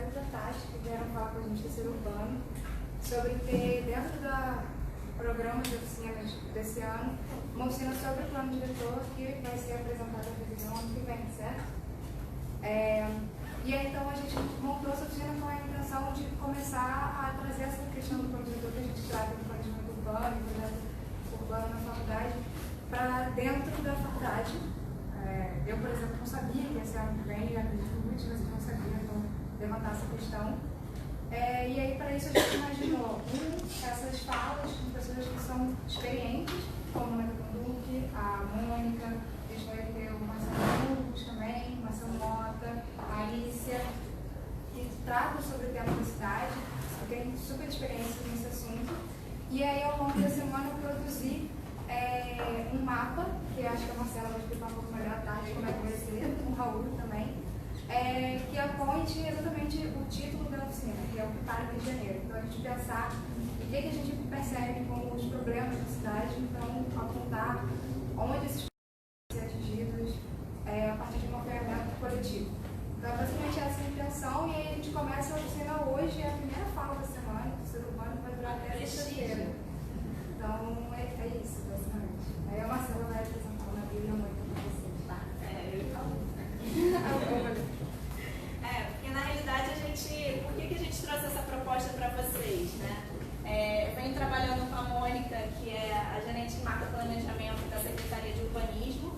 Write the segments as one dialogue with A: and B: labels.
A: Célio e da Tati, que vieram falar com a gente do Ser Urbano, sobre ter, dentro do programa de oficinas desse ano, uma oficina sobre o plano diretor que vai ser apresentada à revisão ano que vem, certo? E aí, então, a gente montou essa oficina com a intenção de começar a trazer essa questão do plano diretor que a gente trata do planejamento urbano e projeto urbano na faculdade para dentro da faculdade. Eu, por exemplo, não sabia que esse ano que vem, acredito que muitos de vocês não sabiam, então, levantar essa questão. E aí, para isso, a gente imaginou essas falas com pessoas que são experientes, como a Mônica Conduque, a Mônica, a gente vai ter o Marcelo Lucas também, o Marcelo Mota, a Alicia, que tratam sobre o tema da cidade, que tem super experiência nesse assunto. E aí, ao longo da semana, eu produzi um mapa, que acho que a Marcela vai explicar um pouco melhor à tarde como é que vai ser, com o Raul também, que aponte exatamente o título da oficina, que é o que para Rio de Janeiro. Então, a gente pensar o que a gente percebe como os problemas da cidade, então apontar onde esses problemas vão ser atingidos a partir de um acompanhamento coletivo. Então, basicamente, essa é a intenção, e aí a gente começa a oficina hoje, é a primeira fala da semana, do Ser Urbano, vai durar até sexta-feira. Então, é isso, basicamente. Aí a Marcela vai apresentar uma Bíblia muito para vocês, tá?
B: Eu falo. Porque na realidade por que a gente trouxe essa proposta para vocês, né? Eu venho trabalhando com a Mônica, que é a gerente de marca planejamento da Secretaria de Urbanismo.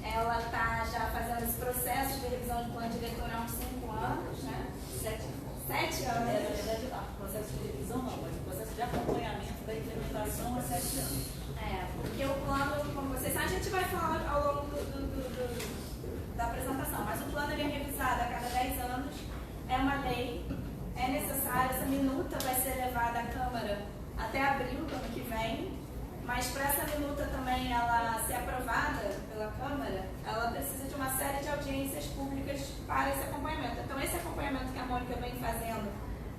B: Ela está já fazendo esse processo de revisão de plano diretor há uns 5 anos, né? 7 anos.
C: Na verdade, o processo de revisão não, mas o processo de acompanhamento da implementação há 7 anos.
B: Porque o plano, como vocês sabem, a gente vai falar ao longo da apresentação, mas o plano ele é revisado a cada 10 anos, é uma lei, é necessário, essa minuta vai ser levada à Câmara até abril do ano que vem, mas para essa minuta também ela ser aprovada pela Câmara, ela precisa de uma série de audiências públicas para esse acompanhamento. Então esse acompanhamento que a Mônica vem fazendo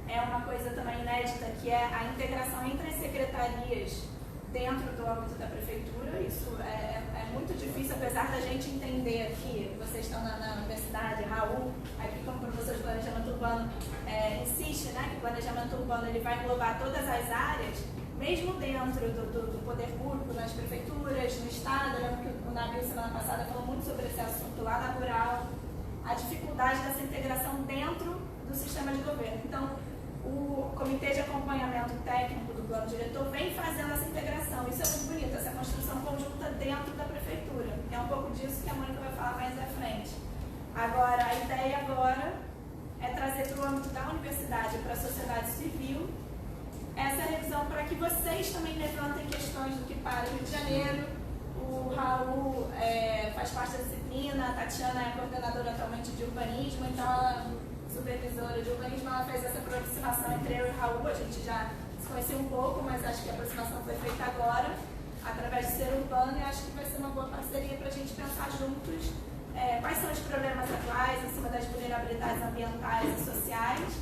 B: é uma coisa também inédita, que é a integração entre as secretarias dentro do âmbito da prefeitura. Isso é muito difícil, apesar da gente entender que vocês estão na universidade, Raul, aqui como professor de planejamento urbano, insiste, né, que o planejamento urbano ele vai englobar todas as áreas, mesmo dentro do poder público, nas prefeituras, no estado. Eu lembro que o Nabil, semana passada, falou muito sobre esse assunto lá na Rural, a dificuldade dessa integração dentro do sistema de governo. Então, o Comitê de Acompanhamento Técnico do Plano Diretor vem fazendo essa integração. Isso é muito bonito, essa construção conjunta dentro da prefeitura. É um pouco disso que a Mônica vai falar mais à frente. Agora, a ideia agora é trazer para o âmbito da universidade, para a sociedade civil, essa revisão para que vocês também levantem questões do que para o Rio de Janeiro. O Raul faz parte da disciplina, a Tatiana é coordenadora atualmente de urbanismo, então ela, supervisora de urbanismo, ela fez essa aproximação entre eu e o Raul. A gente já se conhecia um pouco, mas acho que a aproximação foi feita agora, através de Ser Urbano, e acho que vai ser uma boa parceria para a gente pensar juntos quais são os problemas atuais em cima das vulnerabilidades ambientais e sociais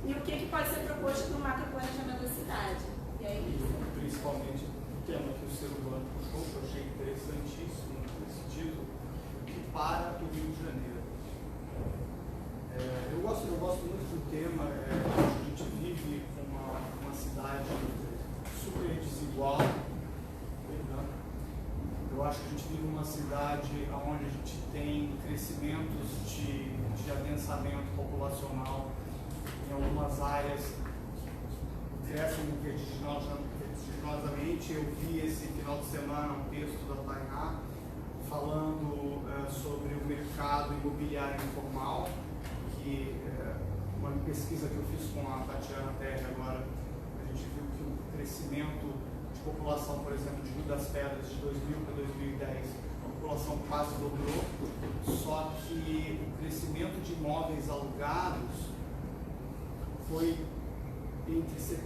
B: e o que pode ser proposto no macroplanejamento da cidade. E aí,
D: principalmente o tema que o Ser Urbano puxou, que eu achei interessantíssimo nesse título, que para o Rio de Janeiro. Eu gosto muito do tema. A gente vive uma cidade super desigual. Eu acho que a gente vive uma cidade onde a gente tem crescimentos de adensamento populacional. Em algumas áreas crescem vertiginosamente. Eu vi esse final de semana um texto da Tainá falando sobre o mercado imobiliário informal, que uma pesquisa que eu fiz com a Tatiana Terra agora, a gente viu que o crescimento de população, por exemplo, de Rio das Pedras de 2000 para 2010, a população quase dobrou, só que o crescimento de imóveis alugados foi entre 70% e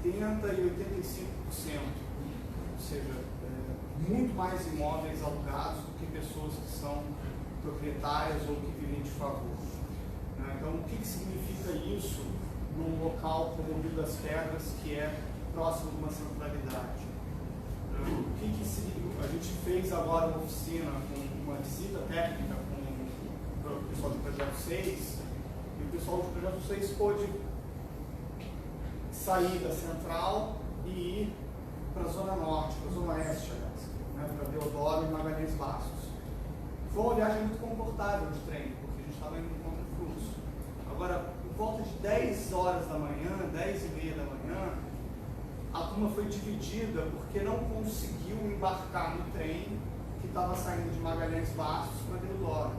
D: 85%, ou seja, muito mais imóveis alugados do que pessoas que são proprietárias ou que vivem de favor. Então, o que significa isso num local como o Rio das Pedras, que é próximo de uma centralidade? O que significa? A gente fez agora uma oficina, uma visita técnica com o pessoal do Projeto 6, E o pessoal de Projeto 6 pôde sair da central e ir para a Zona Norte, para a Zona Oeste, aliás, né, para Deodoro e Magalhães Bastos. Foi uma viagem muito confortável de trem, porque a gente estava indo contra o fluxo. Agora, por volta de 10 horas da manhã, 10 e meia da manhã, a turma foi dividida porque não conseguiu embarcar no trem que estava saindo de Magalhães Bastos para Deodoro.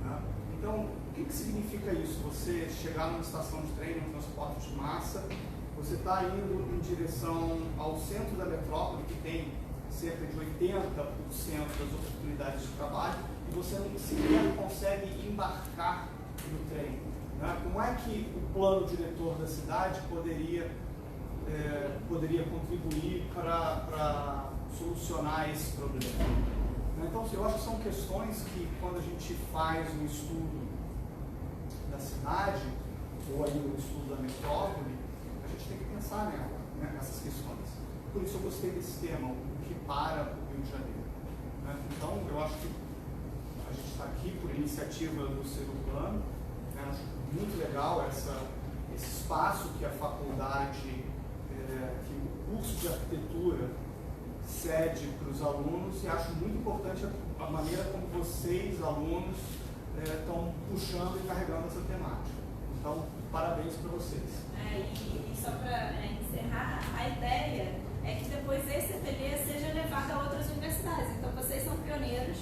D: Né? Então, o que significa isso? Você chegar numa estação de trem, num transporte de massa, você está indo em direção ao centro da metrópole, que tem cerca de 80% das oportunidades de trabalho, e você não sequer consegue embarcar no trem. Né? Como é que o plano diretor da cidade poderia contribuir para solucionar esse problema? Então, eu acho que são questões que, quando a gente faz um estudo da cidade, ou ainda um estudo da metrópole, a gente tem que pensar nela, né, nessas questões. Por isso eu gostei desse tema, o que para o Rio de Janeiro. Né? Então, eu acho que a gente está aqui por iniciativa do Ser Urbano, né? Acho muito legal esse espaço que a faculdade, que o curso de arquitetura cede para os alunos, e acho muito importante a maneira como vocês, alunos, estão puxando e carregando essa temática. Então, parabéns para vocês.
B: E só para encerrar, a ideia é que depois esse ateliê seja levado a outras universidades. Então, vocês são pioneiros,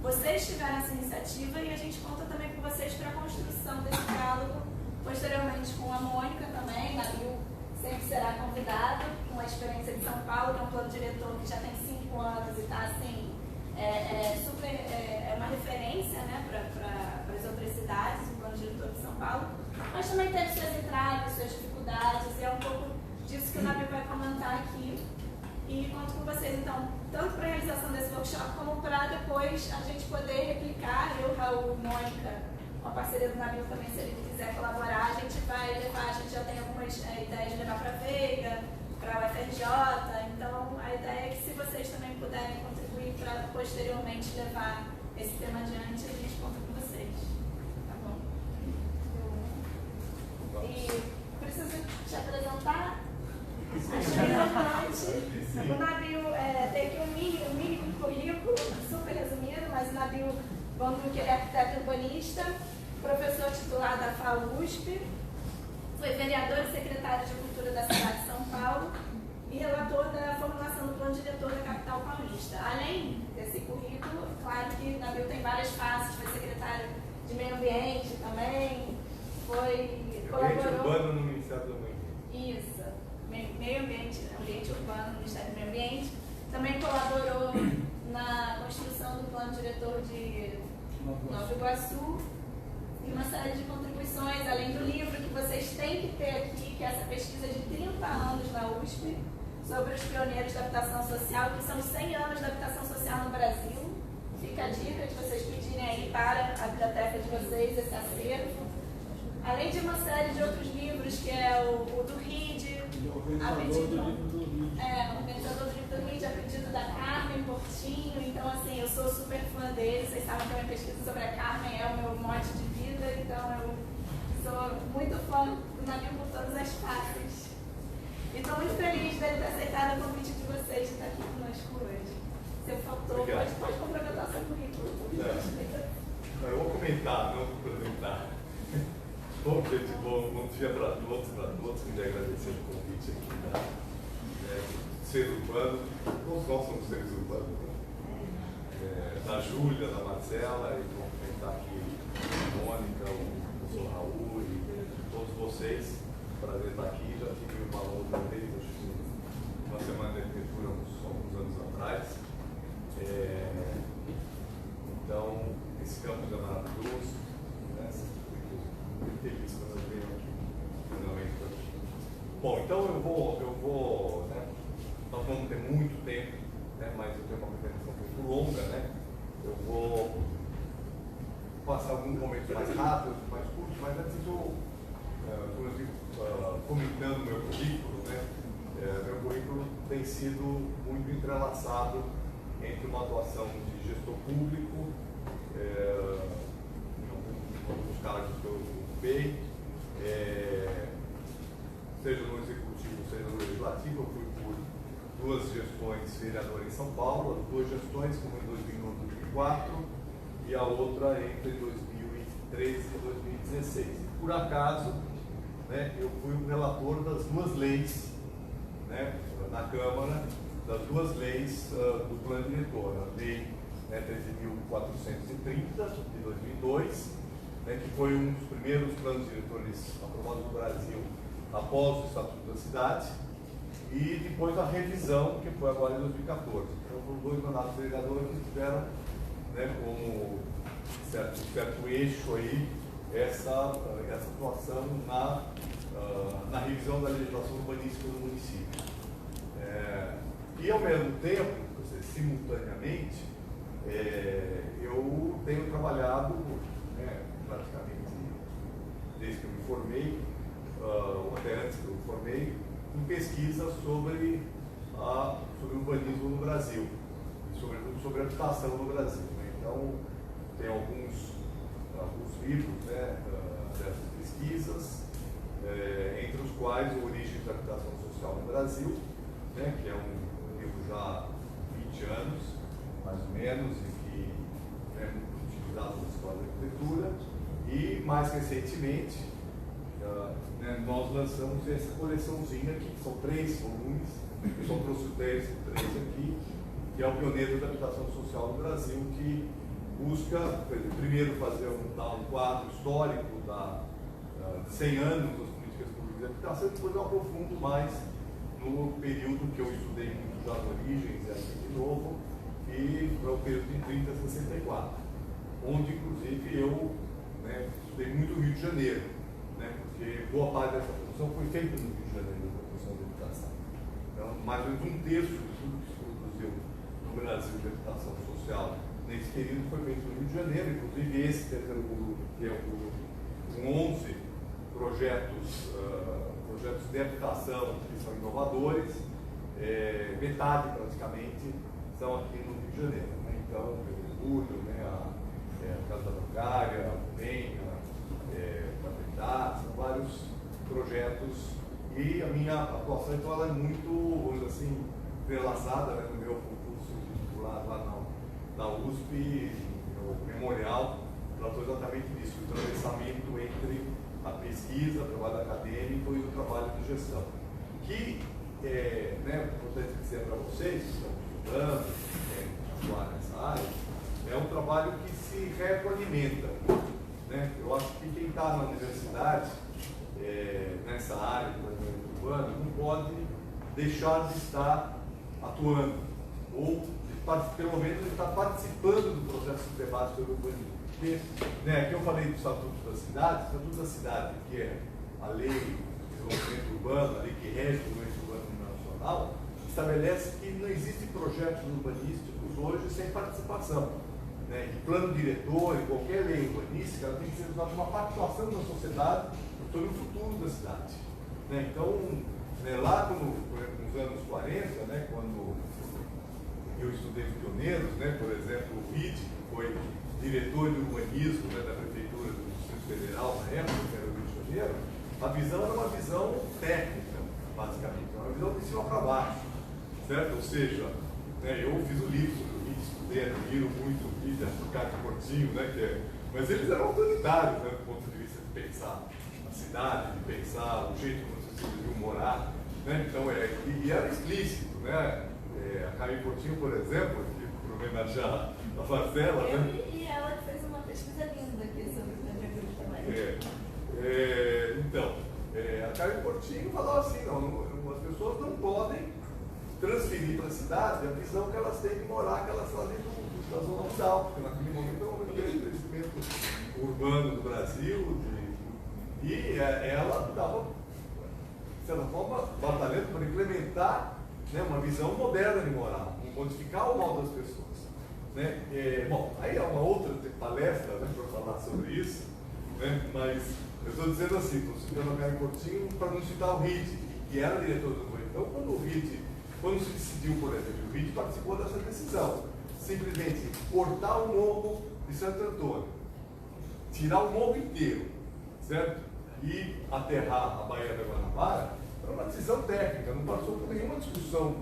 B: vocês tiveram essa iniciativa e a gente conta também com vocês para a construção desse diálogo, posteriormente com a Mônica também, Nabil sempre será convidado, com a experiência de São Paulo, que é um plano diretor que já tem 5 anos e está assim, é uma referência, né, para as outras cidades, o plano diretor de São Paulo, mas também teve suas entraves, suas dificuldades, e é um pouco disso que o Nabil vai comentar aqui. E conto com vocês, então, tanto para a realização desse workshop, como para depois a gente poder replicar, eu, Raul, Mônica, com a parceria do Nabil também, se ele quiser colaborar, a gente vai levar, a gente já tem algumas ideias de levar para a Veiga, para a UFRJ, então a ideia é que se vocês também puderem contribuir para posteriormente levar esse tema adiante, a gente conta com vocês. Tá bom? E preciso te apresentar? Acho importante. O Nabil tem aqui um mini currículo, super resumido, mas o Nabil, que ele é arquiteto urbanista, professor titular da FAUSP, foi vereador e secretário de Cultura da cidade de São Paulo e relator da formulação do plano diretor da capital paulista. Além desse currículo, claro que o Nabil tem várias faces, foi secretário de Meio Ambiente também, colaborou...
E: urbano no Ministério do Meio Ambiente. Isso.
B: Meio Ambiente, Ambiente Urbano, Ministério do Meio Ambiente. Também colaborou na construção do plano diretor de Nova Iguaçu e uma série de contribuições, além do livro que vocês têm que ter aqui, que é essa pesquisa de 30 anos na USP, sobre os pioneiros da habitação social, que são os 100 anos da habitação social no Brasil. Fica a dica de vocês pedirem aí para a biblioteca de vocês esse acervo. Além de uma série de outros livros, que é o do RID, o organizador do livro do RID, a pedido da Carmen Portinho. Então, assim, eu sou super fã dele. Vocês sabem que a minha pesquisa sobre a Carmen é o meu mote de vida, então eu sou muito fã do Nabil por todas as partes. E estou muito feliz dele ter aceitado o convite de vocês de estar aqui conosco hoje. Se eu faltou, pode complementar seu currículo.
E: Eu vou comentar, não complementar. Bom, gente, bom dia para todos. Queria agradecer o convite aqui da Ser Urbano. Todos nós somos seres urbanos, né? Da Júlia, da Marcela, e vou comentar aqui a Mônica, o professor Raul e todos vocês. Prazer estar aqui. Já tive uma outra vez, acho que uma semana de arquitetura alguns anos atrás. Então, esse campus é maravilhoso. Muito feliz quando eu venho aqui, finalmente aqui. Bom, então eu vou né, nós vamos ter muito tempo, né, mas eu tenho uma apresentação muito longa, né? Eu vou passar alguns momentos mais rápidos, mais curtos, mas antes eu comentando meu currículo, né? Meu currículo tem sido muito entrelaçado entre uma atuação de gestor público, alguns cargos que eu participei, seja no Executivo, seja no Legislativo. Eu fui por 2 gestões vereador em São Paulo, as 2 gestões, uma em 2001 e 2004, e a outra entre 2013 e 2016. Por acaso, né, eu fui o relator das 2 leis, né, na Câmara, das 2 leis do plano diretor, a lei, né, 13.430 de 2002, né, que foi um dos primeiros planos diretores aprovados no Brasil após o Estatuto da Cidade, e depois a revisão, que foi agora em 2014. Então, foram 2 mandatos de vereador que tiveram, né, como certo eixo aí essa atuação na revisão da legislação urbanística do município. E ao mesmo tempo, simultaneamente, eu tenho trabalhado, né, praticamente desde que eu me formei, ou até antes que eu me formei, em pesquisa sobre urbanismo no Brasil, e sobretudo sobre habitação no Brasil, né? Então, tem alguns livros, né, dessas pesquisas, entre os quais o Origens da Habitação Social no Brasil, né, que é um livro já há 20 anos, mais ou menos, e que é muito utilizado na história da arquitetura. E, mais recentemente, né, nós lançamos essa coleçãozinha aqui, que são 3 volumes, eu só trouxe 3 aqui, que é o Pioneiro da Habitação Social no Brasil, que busca, primeiro, fazer um quadro histórico de 100 anos das políticas públicas de habitação, e depois eu aprofundo mais no período que eu estudei muito já no Origens, e aqui de novo, e para o período de 30 a 64, onde, inclusive, eu, né, estudei muito o Rio de Janeiro, né, porque boa parte dessa produção foi feita no Rio de Janeiro, da produção de habitação. Então, mais ou menos 1/3 de tudo que se produziu no Brasil de habitação social nesse período foi feito no Rio de Janeiro. Inclusive, esse terceiro volume, que é o volume com 11 projetos de habitação que são inovadores, metade praticamente são aqui no Rio de Janeiro, né? Então, o Mergulho, né, a Casa da Bancária, a Penha, são vários projetos, e a minha atuação, então, ela é muito, vamos dizer assim, entrelaçada, né, no meu concurso titular lá na USP, no Memorial, tratou exatamente disso, o atravessamento entre a pesquisa, o trabalho acadêmico e o trabalho de gestão. Que, né, importante dizer para vocês, que estão estudando, atuar nessa área, é um trabalho que se retroalimenta, né? Eu acho que quem está na universidade, nessa área do planejamento urbano, não pode deixar de estar atuando, ou pelo menos estar participando do processo de debate sobre o urbanismo. Porque, né, aqui eu falei do Estatuto da Cidade, que é a lei de desenvolvimento urbano, a lei que rege o desenvolvimento urbano nacional, estabelece que não existem projetos urbanísticos hoje sem participação, né? E plano diretor e qualquer lei urbanística, ela tem que ser usada uma participação da sociedade sobre o futuro da cidade, né? Então, né, lá nos anos 40, né, quando eu estudei os pioneiros, né, por exemplo, o RID, que foi diretor de urbanismo, né, da Prefeitura do Distrito Federal, na época, que era o Rio de Janeiro, a visão era uma visão técnica, basicamente, era uma visão de cima para baixo, certo? Ou seja, né, eu fiz o livro sobre o RID, estudei, admiro muito o RID, acho que o Cássio Portinho, né, mas eles eram autoritários, né, do ponto de vista de pensar a cidade, de pensar o jeito como vocês deviam morar, né? Então, e era explícito, né? A Carmen Portinho, por exemplo, que por homenagear a Marcela, né?
B: E ela fez uma pesquisa linda aqui sobre o planejamento também.
E: Então, a Carmen Portinho falou assim, não, as pessoas não podem transferir para a cidade a visão que elas têm de morar, que elas fazem da zona rural, porque naquele momento é um grande crescimento urbano do Brasil, e ela estava, de certa forma, batalhando para implementar, né, uma visão moderna de morar, modificar o modo das pessoas, né? Bom, aí é uma outra palestra, né, para falar sobre isso, né? Mas eu estou dizendo assim, estou citando a Carmen Portinho para não citar o RID, que era diretor do governo. Então, quando se decidiu, por exemplo, o RID participou dessa decisão, simplesmente cortar o morro de Santo Antônio, tirar o morro inteiro certo? E aterrar a Baía da Guanabara, era uma decisão técnica, não passou por nenhuma discussão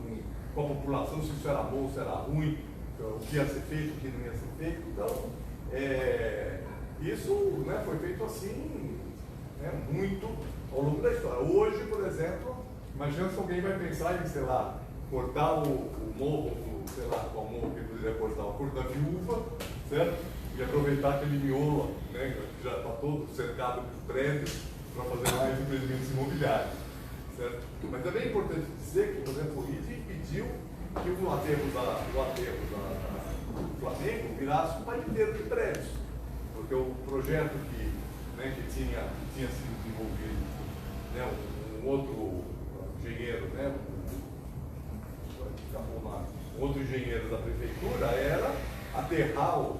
E: com a população se isso era bom, se era ruim, o que ia ser feito, o que não ia ser feito. Então, isso, né, foi feito assim, né, muito ao longo da história. Hoje, por exemplo, imagina se alguém vai pensar em, sei lá, cortar o morro, sei lá, qual morro que poderia cortar, o Corpo da Viúva, certo? E aproveitar aquele miolo, né, que já está todo cercado por prédios, para fazer mais empreendimentos imobiliários, certo? Mas também é importante dizer que, por exemplo, o IDE pediu que o aterro do Flamengo virasse um país inteiro de prédios, porque o projeto que tinha sido desenvolvido, né, um outro engenheiro, né, um outro engenheiro da prefeitura era aterrar o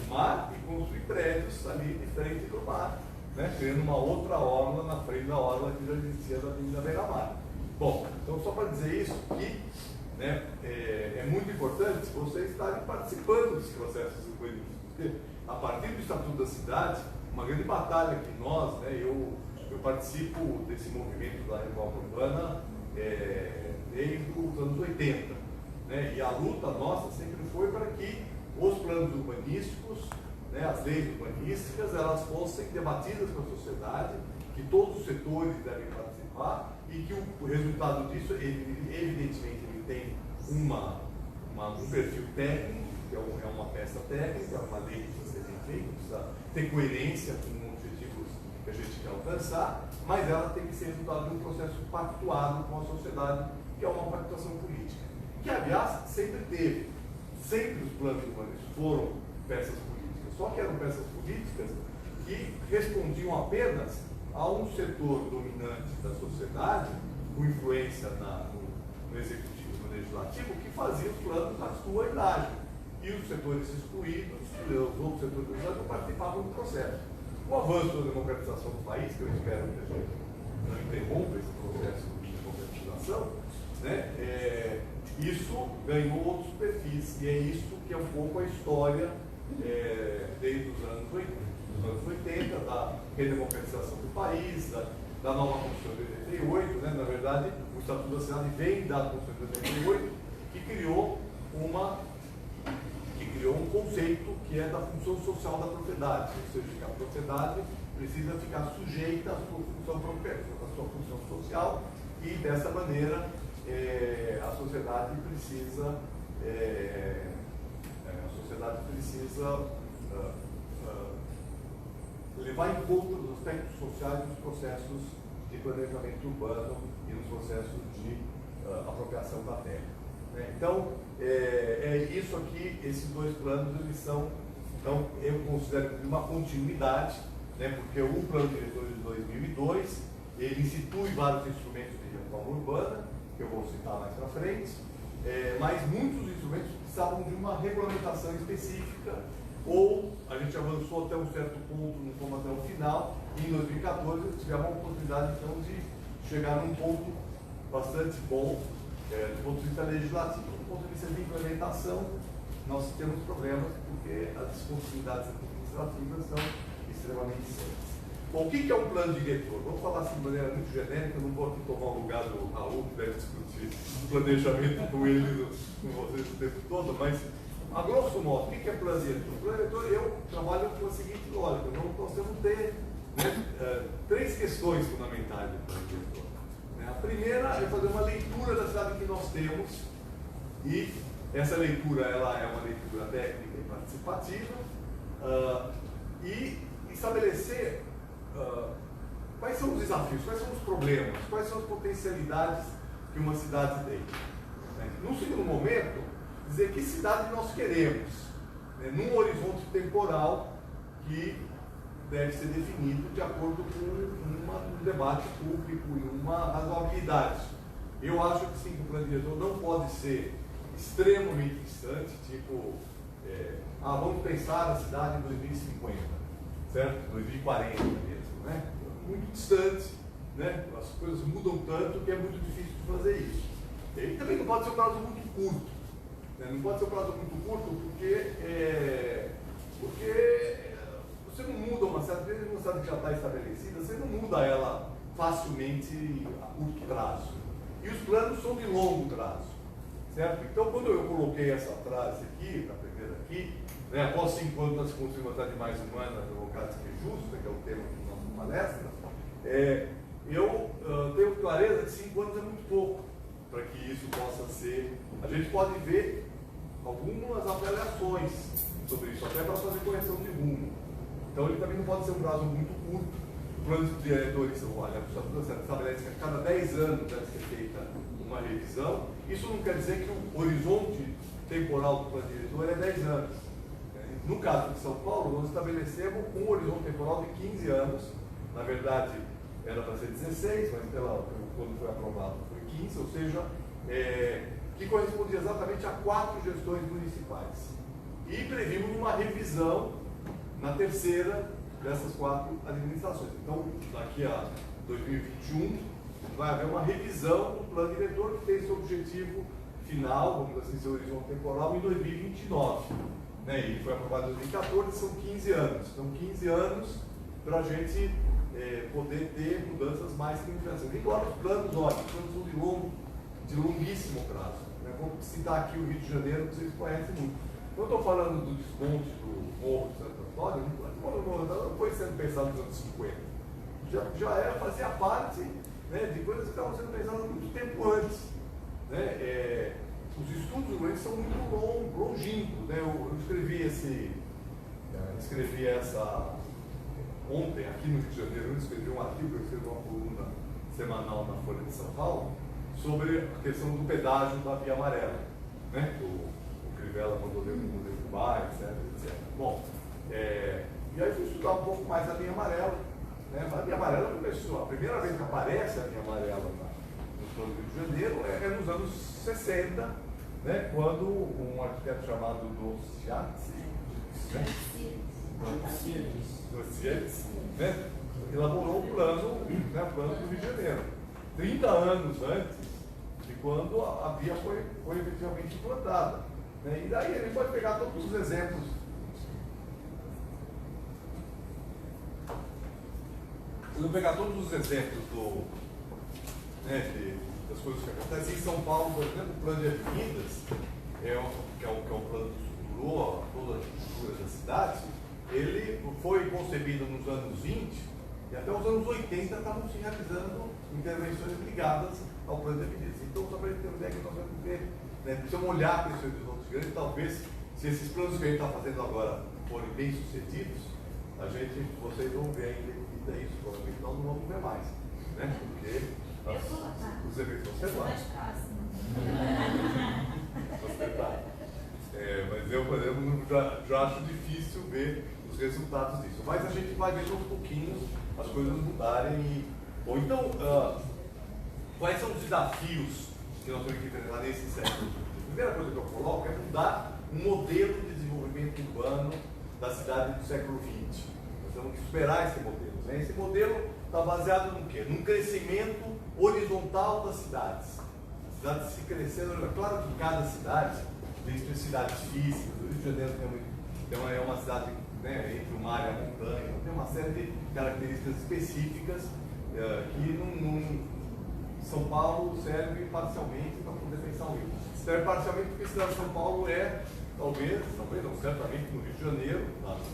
E: mar e construir prédios ali de frente para o mar, né, criando uma outra orla na frente da orla que já existia da Avenida Beira-Mar. Bom, então só para dizer isso, que, né, é muito importante vocês estarem participando dos processos urbanísticos, porque a partir do Estatuto da Cidade, uma grande batalha que nós, né, eu participo desse movimento da reforma urbana desde os anos 80, né, e a luta nossa sempre foi para que os planos urbanísticos, né, as leis urbanísticas, elas fossem debatidas com a sociedade, que todos os setores devem participar e que o resultado disso, evidentemente, ele tem um perfil técnico, que é uma peça técnica, é uma lei que precisa ser bem feita, precisa ter coerência com os objetivos que a gente quer alcançar, mas ela tem que ser resultado de um processo pactuado com a sociedade, que é uma pactuação política. Que, aliás, sempre teve. Sempre os planos urbanísticos foram peças políticas, só que eram peças políticas que respondiam apenas a um setor dominante da sociedade, com influência no executivo, no legislativo, que fazia os planos à sua imagem. E os setores excluídos, os outros setores não participavam do processo. Com o avanço da democratização do país, que eu espero que a gente não interrompa esse processo de democratização, né, isso ganhou outros perfis, e é isso que é um pouco a história desde os anos 80, da redemocratização do país, da nova Constituição de 88, né? Na verdade, o Estatuto da Cidade vem da Constituição de 88, que criou um conceito que é da função social da propriedade, ou seja, que a propriedade precisa ficar sujeita à sua função social, e dessa maneira a sociedade precisa levar em conta os aspectos sociais nos processos de planejamento urbano e nos processos de apropriação da terra, né? Então, isso aqui, esses dois planos, eles são, então, eu considero uma continuidade, né, porque o Plano Diretor de 2002, ele institui vários instrumentos de reforma urbana, que eu vou citar mais para frente, mas muitos instrumentos precisavam de uma regulamentação específica, ou a gente avançou até um certo ponto, não fomos até o final, e em 2014 tivemos a oportunidade então de chegar num ponto bastante bom do ponto de vista legislativo. Do ponto de vista de implementação, nós temos problemas porque as discontinuidades administrativas são extremamente sérias. Bom, o que é um plano diretor? Vamos falar assim de maneira muito genérica, eu não vou aqui tomar o lugar do Raul, que deve discutir planejamento com ele, com vocês o tempo todo, mas, a grosso modo, o que é plano diretor? O plano diretor, eu trabalho com a seguinte lógica: nós temos que ter, né, três questões fundamentais do plano diretor. A primeira é fazer uma leitura da cidade que nós temos, e essa leitura ela é uma leitura técnica e participativa, e estabelecer quais são os desafios, quais são os problemas, quais são as potencialidades que uma cidade tem. Num segundo momento, dizer que cidade nós queremos, né, num horizonte temporal que deve ser definido de acordo com um debate público e uma razoabilidade. Eu acho que sim, que o plano diretor não pode ser extremamente distante, tipo, vamos pensar a cidade em 2050, certo? 2040 mesmo, né? Muito distante, né? As coisas mudam tanto que é muito difícil de fazer isso. E também não pode ser um prazo muito curto, né? Não pode ser um prazo muito curto porque você não muda uma cidade que já está estabelecida, você não muda ela facilmente a curto prazo. E os planos são de longo prazo, certo? Então, quando eu coloquei essa frase aqui, na primeira aqui, né, após 5 anos nós construímos uma cidade mais humana, democrática e justa, que é o tema da nossa palestra, eu tenho clareza que 5 anos é muito pouco para que isso possa ser. A gente pode ver algumas avaliações sobre isso, até para fazer correção de rumo. Então, ele também não pode ser um prazo muito curto. O plano de diretores, olha, estabelece que a cada 10 anos deve ser feita uma revisão. Isso não quer dizer que o horizonte temporal do plano diretor é 10 anos. No caso de São Paulo, nós estabelecemos um horizonte temporal de 15 anos. Na verdade, era para ser 16, mas quando foi aprovado foi 15, ou seja, que correspondia exatamente a 4 gestões municipais. E previmos uma revisão na terceira dessas 4 administrações. Então, daqui a 2021, vai haver uma revisão do plano diretor que tem seu objetivo final, vamos dizer assim, seu horizonte temporal, em 2029. Né? Ele foi aprovado em 2014, são 15 anos. Então, 15 anos para a gente poder ter mudanças mais significativas. Igual os planos, olha, os planos são de longuíssimo prazo. Né? Vou citar aqui o Rio de Janeiro, que vocês conhecem muito. Quando eu estou falando do desmonte do Morro de Santo Antônio, não foi sendo pensado nos anos 50. Fazia parte, né, de coisas que estavam sendo pensadas muito tempo antes. Né? Os estudos urbanos são muito longínquos. Né? Eu escrevi essa ontem, aqui no Rio de Janeiro, eu escrevi um artigo, eu escrevi uma coluna semanal na Folha de São Paulo, sobre a questão do pedágio da Via Amarela. Né? O Crivella mandou derrubar, etc. Bom, e aí fui estudar um pouco mais a linha amarela. Né? A linha amarela começou, a primeira vez que aparece a linha amarela no plano do Rio de Janeiro é nos anos 60, né? Quando um arquiteto chamado Dociates, né? Elaborou o plano, né? O plano do Rio de Janeiro. 30 anos antes de quando a via foi efetivamente implantada. Né? E daí ele pode pegar todos os exemplos. Eu vou pegar todos os exemplos das coisas que acontecem. Em São Paulo, por exemplo, o plano de avenidas, que é um plano que estruturou toda a estrutura da cidade, ele foi concebido nos anos 20 e até os anos 80 estavam se realizando intervenções ligadas ao plano de avenidas. Então, só para a gente ter uma ideia que nós vamos ver, né, precisamos olhar para esse horizonte grande, talvez, se esses planos que a gente está fazendo agora forem bem sucedidos, vocês vão ver ainda isso, provavelmente nós não vamos ver mais, né? Porque os eventos vão ser mais. Mas eu, por exemplo, já acho difícil ver os resultados disso. Mas a gente vai ver aos pouquinhos as coisas mudarem. Bom, então, quais são os desafios que nós temos que enfrentar nesse século? A primeira coisa que eu coloco é mudar o modelo de desenvolvimento urbano da cidade do século XX. Nós temos que superar esse modelo. Né? Esse modelo está baseado no quê? Num crescimento horizontal das cidades. As cidades se crescendo. É claro que cada cidade tem especificidades físicas. O Rio de Janeiro é uma cidade, né, entre o mar e a montanha. Tem uma série de características específicas que São Paulo serve parcialmente para poder pensar o Rio. Serve parcialmente porque a cidade de São Paulo talvez não, certamente no Rio de Janeiro,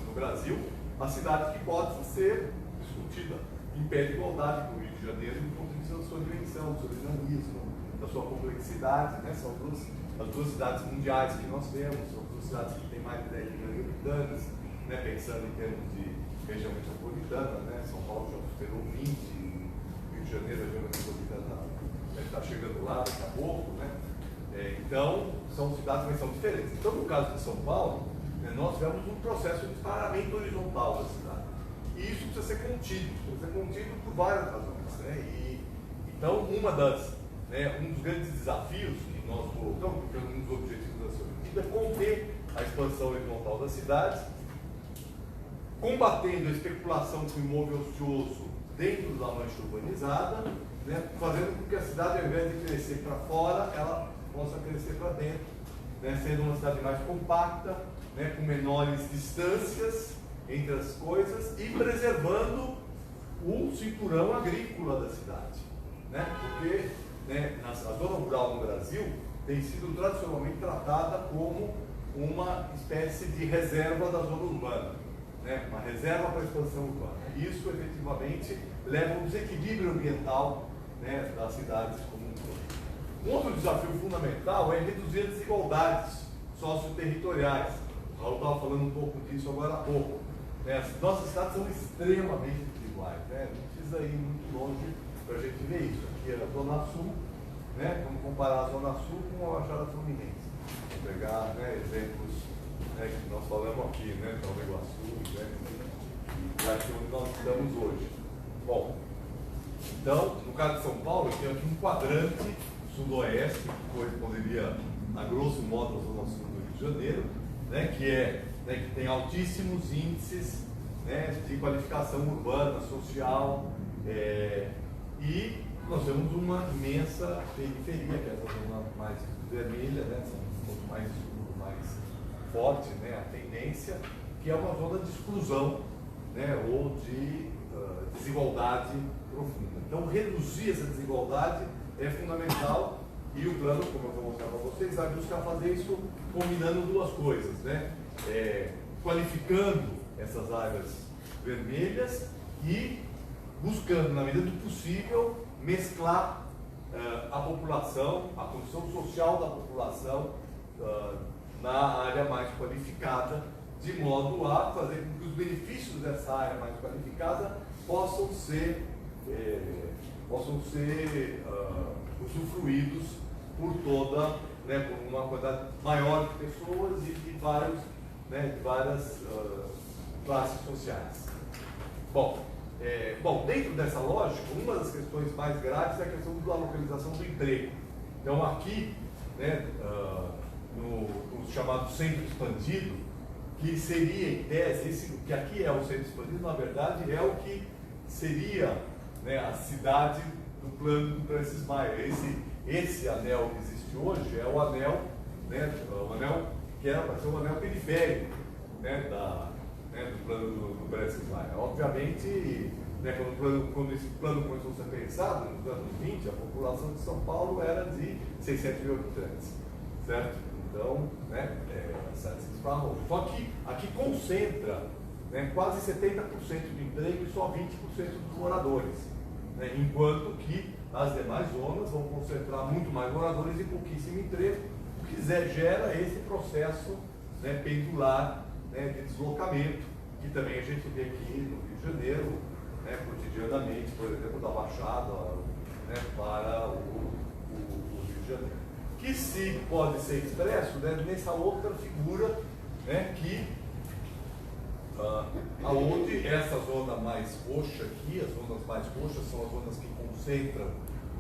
E: no Brasil, a cidade que pode ser discutida em pé de igualdade com o Rio de Janeiro do ponto de vista da sua dimensão, do seu dinamismo, da sua complexidade. Né? São as duas cidades mundiais que nós temos, são duas cidades que têm mais de 10 milhões de habitantes, né? Pensando em termos de região metropolitana. Né? São Paulo já superou 20, Rio de Janeiro, a região metropolitana está chegando lá daqui a pouco. Né? Então, são cidades, mas são diferentes. Então, no caso de São Paulo, né, nós tivemos um processo de disparamento horizontal da cidade. E isso precisa ser contido por várias razões. Né? Então, um dos grandes desafios que nós colocamos, porque um dos objetivos da sua medida é conter a expansão horizontal das cidades, combatendo a especulação com imóvel ocioso dentro da mancha urbanizada, né? Fazendo com que a cidade, ao invés de crescer para fora, ela possa crescer para dentro, né? Sendo uma cidade mais compacta, né? Com menores distâncias, entre as coisas, e preservando o cinturão agrícola da cidade, né? Porque, né, a zona rural no Brasil tem sido tradicionalmente tratada como uma espécie de reserva da zona urbana, né? Uma reserva para a expansão urbana. Isso, efetivamente, leva a um desequilíbrio ambiental, né, das cidades como um todo. Um outro desafio fundamental é reduzir as desigualdades socioterritoriais. O Raul estava falando um pouco disso agora há pouco. Né? As nossas cidades são extremamente desiguais, né? Não precisa ir muito longe para a gente ver isso. Aqui é a Zona Sul, né? Vamos comparar a Zona Sul com a Baixada Fluminense. Vou pegar, né, exemplos, né, que nós falamos aqui, né? Nova Iguaçu, né? E aqui onde nós estamos hoje. Bom, então, no caso de São Paulo, eu tenho aqui um quadrante sudoeste, que corresponderia, a grosso modo, à Zona Sul do Rio de Janeiro, né, que tem altíssimos índices, né, de qualificação urbana, social, e nós temos uma imensa periferia, que é essa zona mais vermelha, né, um pouco mais forte, né, a tendência, que é uma zona de exclusão, né, ou de desigualdade profunda. Então, reduzir essa desigualdade é fundamental, e o plano, como eu vou mostrar para vocês, vai buscar fazer isso combinando duas coisas, né? Qualificando essas áreas vermelhas e buscando, na medida do possível, mesclar a população, a condição social da população na área mais qualificada, de modo a fazer com que os benefícios dessa área mais qualificada possam ser usufruídos por toda, né, por uma quantidade maior de pessoas e de várias classes sociais. Bom, dentro dessa lógica, uma das questões mais graves é a questão da localização do emprego. Então aqui, né, no chamado centro expandido, que seria em tese, que aqui é o centro expandido, na verdade é o que seria, né, a cidade do plano do Francis Maia. Esse anel que existe hoje é o anel, né, o anel que era para ser um anel periférico, né, do plano do Francis Maia. Obviamente, né, quando esse plano começou a ser pensado, nos anos 20, a população de São Paulo era de 600 mil habitantes, certo? Então, né, só que aqui concentra, né, quase 70% do emprego e só 20% dos moradores, né, enquanto que as demais zonas vão concentrar muito mais moradores e pouquíssimo emprego, o que gera esse processo, né, pendular, né, de deslocamento, que também a gente vê aqui no Rio de Janeiro, né, cotidianamente, por exemplo, da Baixada, né, para o Rio de Janeiro. Que se pode ser expresso, né, nessa outra figura, né, que aonde essa zona mais roxa aqui, as zonas mais roxas são as zonas que concentram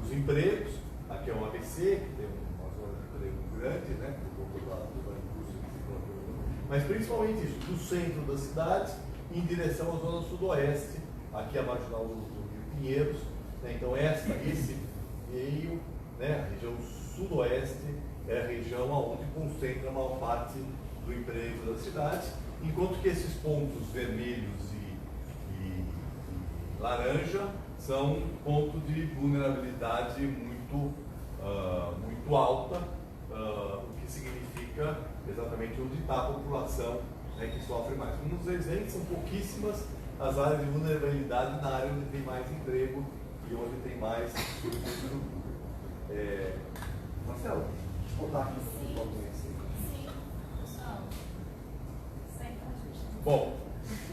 E: os empregos. Aqui é um ABC, que tem uma zona de emprego grande, né, por conta da indústria, mas principalmente isso, do centro da cidade em direção à zona sudoeste, aqui a marginal do Rio Pinheiros, né, então esse meio, né, a região sudoeste é a região onde concentra a maior parte do emprego da cidade, enquanto que esses pontos vermelhos e laranja são pontos de vulnerabilidade muito alta, o que significa exatamente onde está a população, né, que sofre mais. Como vocês veem, são pouquíssimas as áreas de vulnerabilidade na área onde tem mais emprego e onde tem mais estrutura. Marcelo, deixa eu contar aqui um pouco isso. Bom,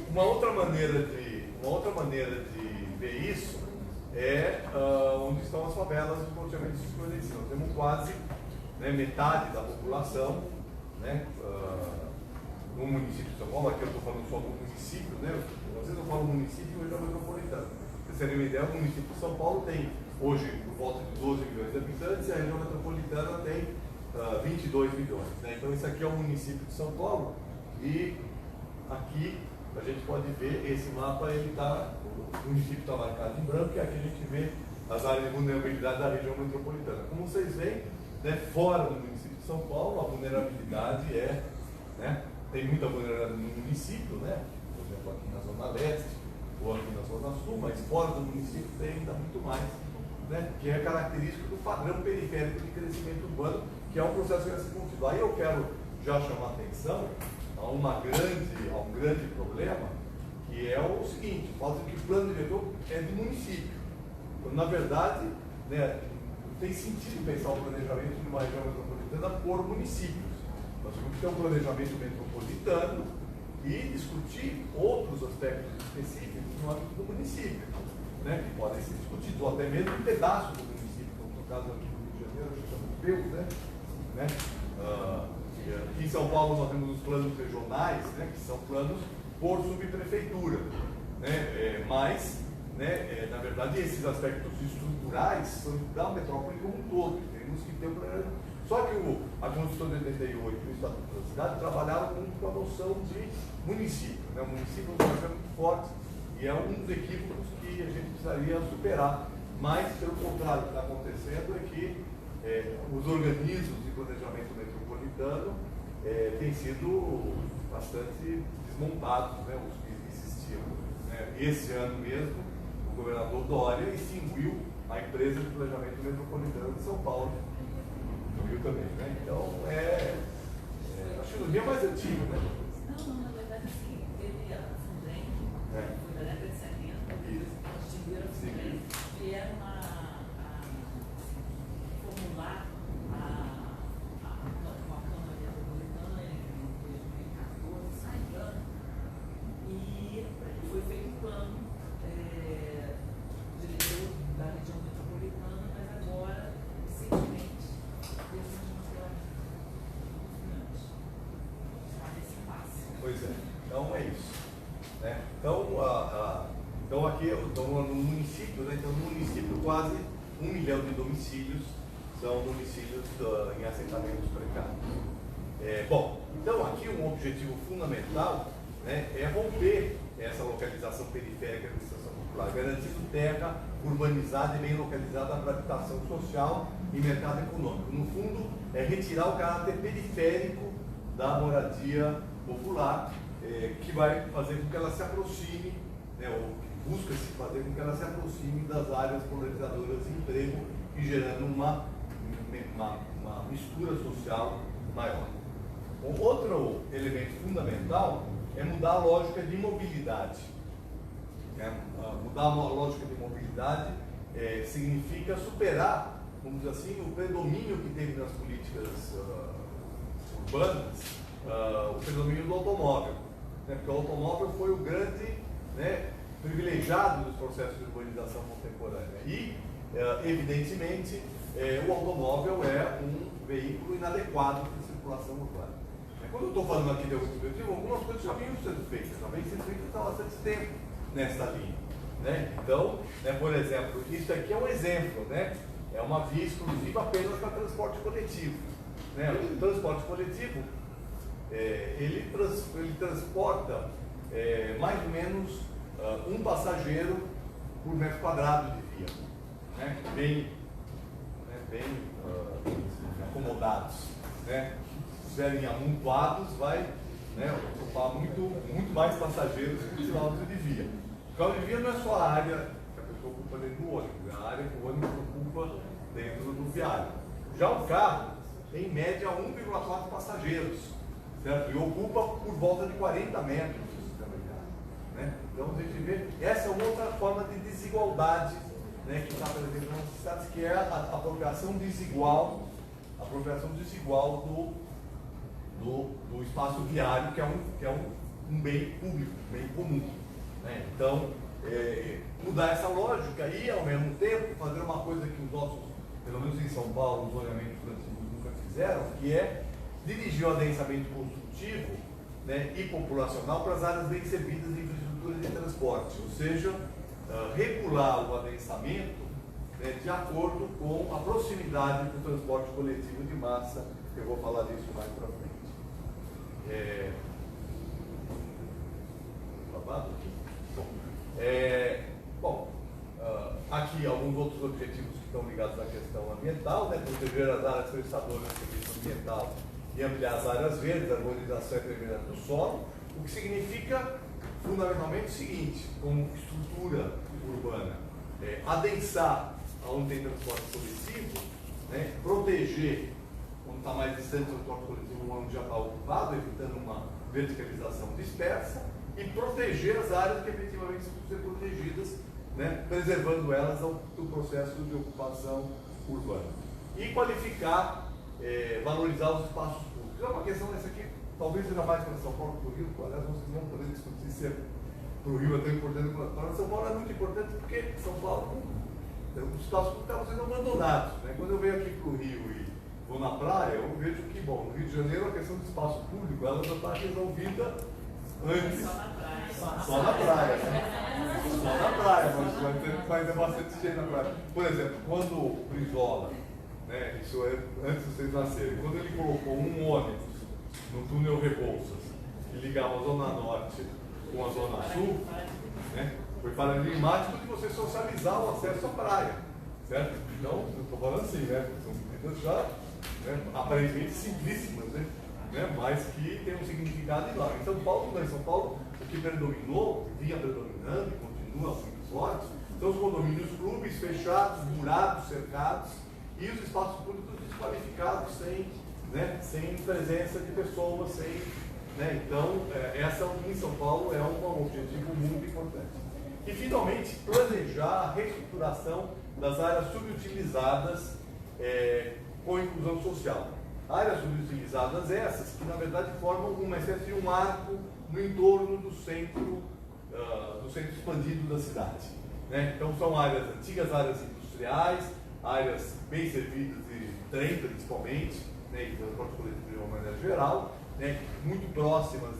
E: uma outra maneira de ver isso é onde estão as favelas dos loteamentos escolhidos. Nós temos quase, né, metade da população, né, no município de São Paulo. Aqui eu estou falando só do município, né? Às vezes eu falo município e região metropolitana. Para vocês terem uma ideia, o município de São Paulo tem hoje por volta de 12 milhões de habitantes e a região metropolitana tem 22 milhões. Né? Então esse aqui é o município de São Paulo e aqui a gente pode ver esse mapa, o município está marcado em branco e aqui a gente vê as áreas de vulnerabilidade da região metropolitana. Como vocês veem, né, fora do município de São Paulo, a vulnerabilidade né, tem muita vulnerabilidade no município, né? exemplo, aqui na Zona Leste ou aqui na Zona Sul, mas fora do município tem ainda muito mais, né, que é característico do padrão periférico de crescimento urbano, que é um processo que vai ser contínuo. Aí eu quero já chamar a atenção a um grande problema, que é o seguinte: o fato de que o plano diretor é do município, quando na verdade, né, não tem sentido pensar o planejamento de uma região metropolitana por municípios. Nós temos que ter um planejamento metropolitano e discutir outros aspectos específicos no âmbito do município, né, que podem ser discutidos, ou até mesmo um pedaço do município, como no caso aqui do Rio de Janeiro, a gente chama de PEU, né? Aqui em São Paulo nós temos os planos regionais, né, que são planos por subprefeitura, né, mas, né, na verdade, esses aspectos estruturais são da metrópole como um todo. Temos que ter um planejamento. Só que a Constituição de 88 e o Estatuto da Cidade trabalharam muito com a noção de município, né? O município é um processo muito forte e é um dos equívocos que a gente precisaria superar. Mas, pelo contrário, o que está acontecendo é que os organismos de planejamento metropolitano têm sido bastante desmontados, né, os que existiam. Né? Esse ano mesmo, o governador Dória extinguiu a empresa de planejamento metropolitano de São Paulo, no Rio também. Né? Então, acho que no Rio é mais antigo, né?
C: Não, na verdade, sim, teve a Fundem, foi da década de 70, depois extinguiram a Fundem, vieram formular uma Câmara Metropolitana em 2014, se não me engano, e foi feito um plano diretor da região metropolitana, mas agora, recentemente,
E: Pois é, então é isso. Né? Então aqui no município, né? Então no município quase 1 milhão de domicílios são domicílios em assentamentos precários. Bom, então aqui um objetivo fundamental, né, é romper essa localização periférica da administração popular, garantindo terra urbanizada e bem localizada para habitação social e mercado econômico. No fundo, é retirar o caráter periférico da moradia popular, que vai fazer com que ela se aproxime, né, ou busca-se fazer com que ela se aproxime das áreas polarizadoras de emprego e gerando uma mistura social maior. Outro elemento fundamental é mudar a lógica de mobilidade. Mudar a lógica de mobilidade significa superar, vamos dizer assim, o predomínio que teve nas políticas urbanas, o predomínio do automóvel, né? Porque o automóvel foi o grande, né, privilegiado dos processos de urbanização contemporânea e, evidentemente, o automóvel é um veículo inadequado para a circulação urbana. Quando eu estou falando aqui de algumas coisas já vinham sendo feitas, já vem sendo feitas há bastante tempo nessa linha. Né? Então, né, por exemplo, isso aqui é um exemplo, né? É uma via exclusiva apenas para transporte coletivo. Né? O transporte coletivo, ele transporta mais ou menos um passageiro por metro quadrado de via, né? Bem acomodados. Né? Se estiverem amontoados, vai, né, ocupar muito mais passageiros que o quilômetro de via. O quilômetro de via não é só a área que a pessoa ocupa dentro do ônibus, é a área que o ônibus ocupa dentro do viário. Já o carro tem em média 1,4 passageiros, certo? E ocupa por volta de 40 metros do sistema viário. Né? Então a gente vê, essa é uma outra forma de desigualdade, né, que está presente nas cidades, que é a apropriação desigual do espaço viário, que é um bem público, um bem comum. Né? Então, mudar essa lógica e, ao mesmo tempo, fazer uma coisa que os nossos, pelo menos em São Paulo, os zoneamentos antigos nunca fizeram, que é dirigir o adensamento construtivo, né, e populacional para as áreas bem servidas de infraestrutura de transporte, ou seja, regular o adensamento, né, de acordo com a proximidade do transporte coletivo de massa. Eu vou falar disso mais para frente. Aqui alguns outros objetivos que estão ligados à questão ambiental, né, proteger as áreas prestadoras de serviço ambiental e ampliar as áreas verdes, a arborização e prevenção do solo, o que significa fundamentalmente o seguinte, como estrutura urbana, adensar onde tem transporte coletivo, né, proteger onde está mais distante do transporte coletivo, onde já está ocupado, evitando uma verticalização dispersa, e proteger as áreas que efetivamente precisam ser protegidas, né, preservando elas do processo de ocupação urbana. E qualificar, valorizar os espaços públicos. É uma questão dessa aqui, talvez seja mais para São Paulo que para o Rio, aliás, vocês vão poder discutir se para o Rio é tão importante quanto para São Paulo. É muito importante porque São Paulo, os espaços públicos estavam sendo abandonados. Né? Quando eu venho aqui para o Rio e vou na praia, eu vejo que, bom, no Rio de Janeiro a questão do espaço público ela já está resolvida antes. Só na praia. Só na praia, né? Só na praia, mas é bastante gente na praia. Por exemplo, quando o Brizola, né, isso é antes de vocês nascerem, quando ele colocou um ônibus no túnel Rebouças que ligava a Zona Norte com a Zona Sul, né, foi paradigmático de você socializar o acesso à praia, certo? Então, eu estou falando assim, né, são medidas já, né, aparentemente simplíssimas, né, mas que tem um significado enorme. Em São Paulo, não, em São Paulo, o que predominou, vinha predominando e continua muito forte, são os condomínios clubes fechados, murados, cercados, e os espaços públicos desqualificados, sem presença de pessoas, né? Então, essa em São Paulo é um objetivo muito importante. E, finalmente, planejar a reestruturação das áreas subutilizadas com inclusão social. Áreas subutilizadas essas que, na verdade, formam uma espécie de um arco no entorno do centro expandido da cidade. Né? Então, são antigas áreas industriais, áreas bem servidas de trem, principalmente, né, e transporte coletivo de uma maneira geral, né, muito próximas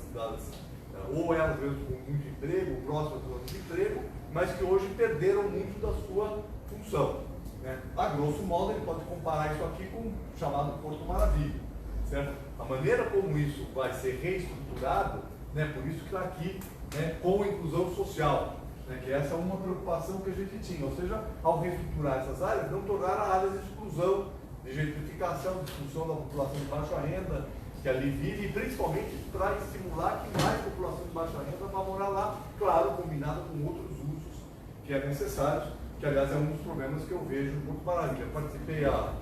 E: ou elas mesmo com muito emprego, próximas do de emprego, mas que hoje perderam muito da sua função. Né? A grosso modo, ele pode comparar isso aqui com o chamado Porto Maravilha, certo? A maneira como isso vai ser reestruturado, né, por isso que está aqui, né, com a inclusão social, né, que essa é uma preocupação que a gente tinha, ou seja, ao reestruturar essas áreas, não tornar áreas de exclusão, de gentrificação, de expulsão da população de baixa renda que ali vive, e principalmente para estimular que mais população de baixa renda vá morar lá, claro, combinada com outros usos que é necessário, que aliás é um dos problemas que eu vejo no Porto Maravilha. Eu participei há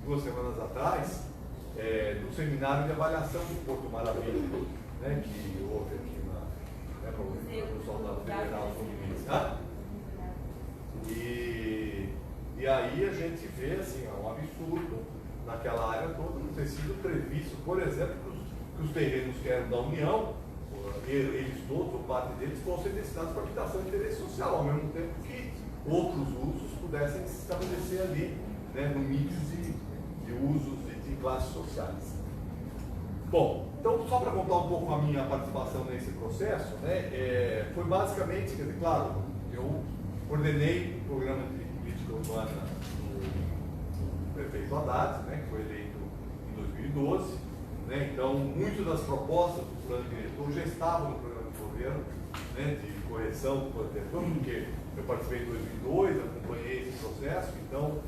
E: 2 semanas atrás do seminário de avaliação do Porto Maravilha, né, que houve aqui no pessoal da Federal Fluminense. E aí a gente vê assim, um absurdo naquela área toda não ter sido previsto, por exemplo, que os terrenos que eram da União, eles todos, ou parte deles, fossem destinados para habitação de interesse social, ao mesmo tempo que outros usos pudessem se estabelecer ali, né, no mix de usos de classes sociais. Bom, então só para contar um pouco a minha participação nesse processo, né, foi basicamente, quer dizer, claro, eu coordenei o programa de política urbana do prefeito Haddad, né, que foi eleito em 2012, né, então muitas das propostas do plano diretor já estavam no programa de governo, né, de correção do plano diretor, porque eu participei em 2002, acompanhei esse processo, então,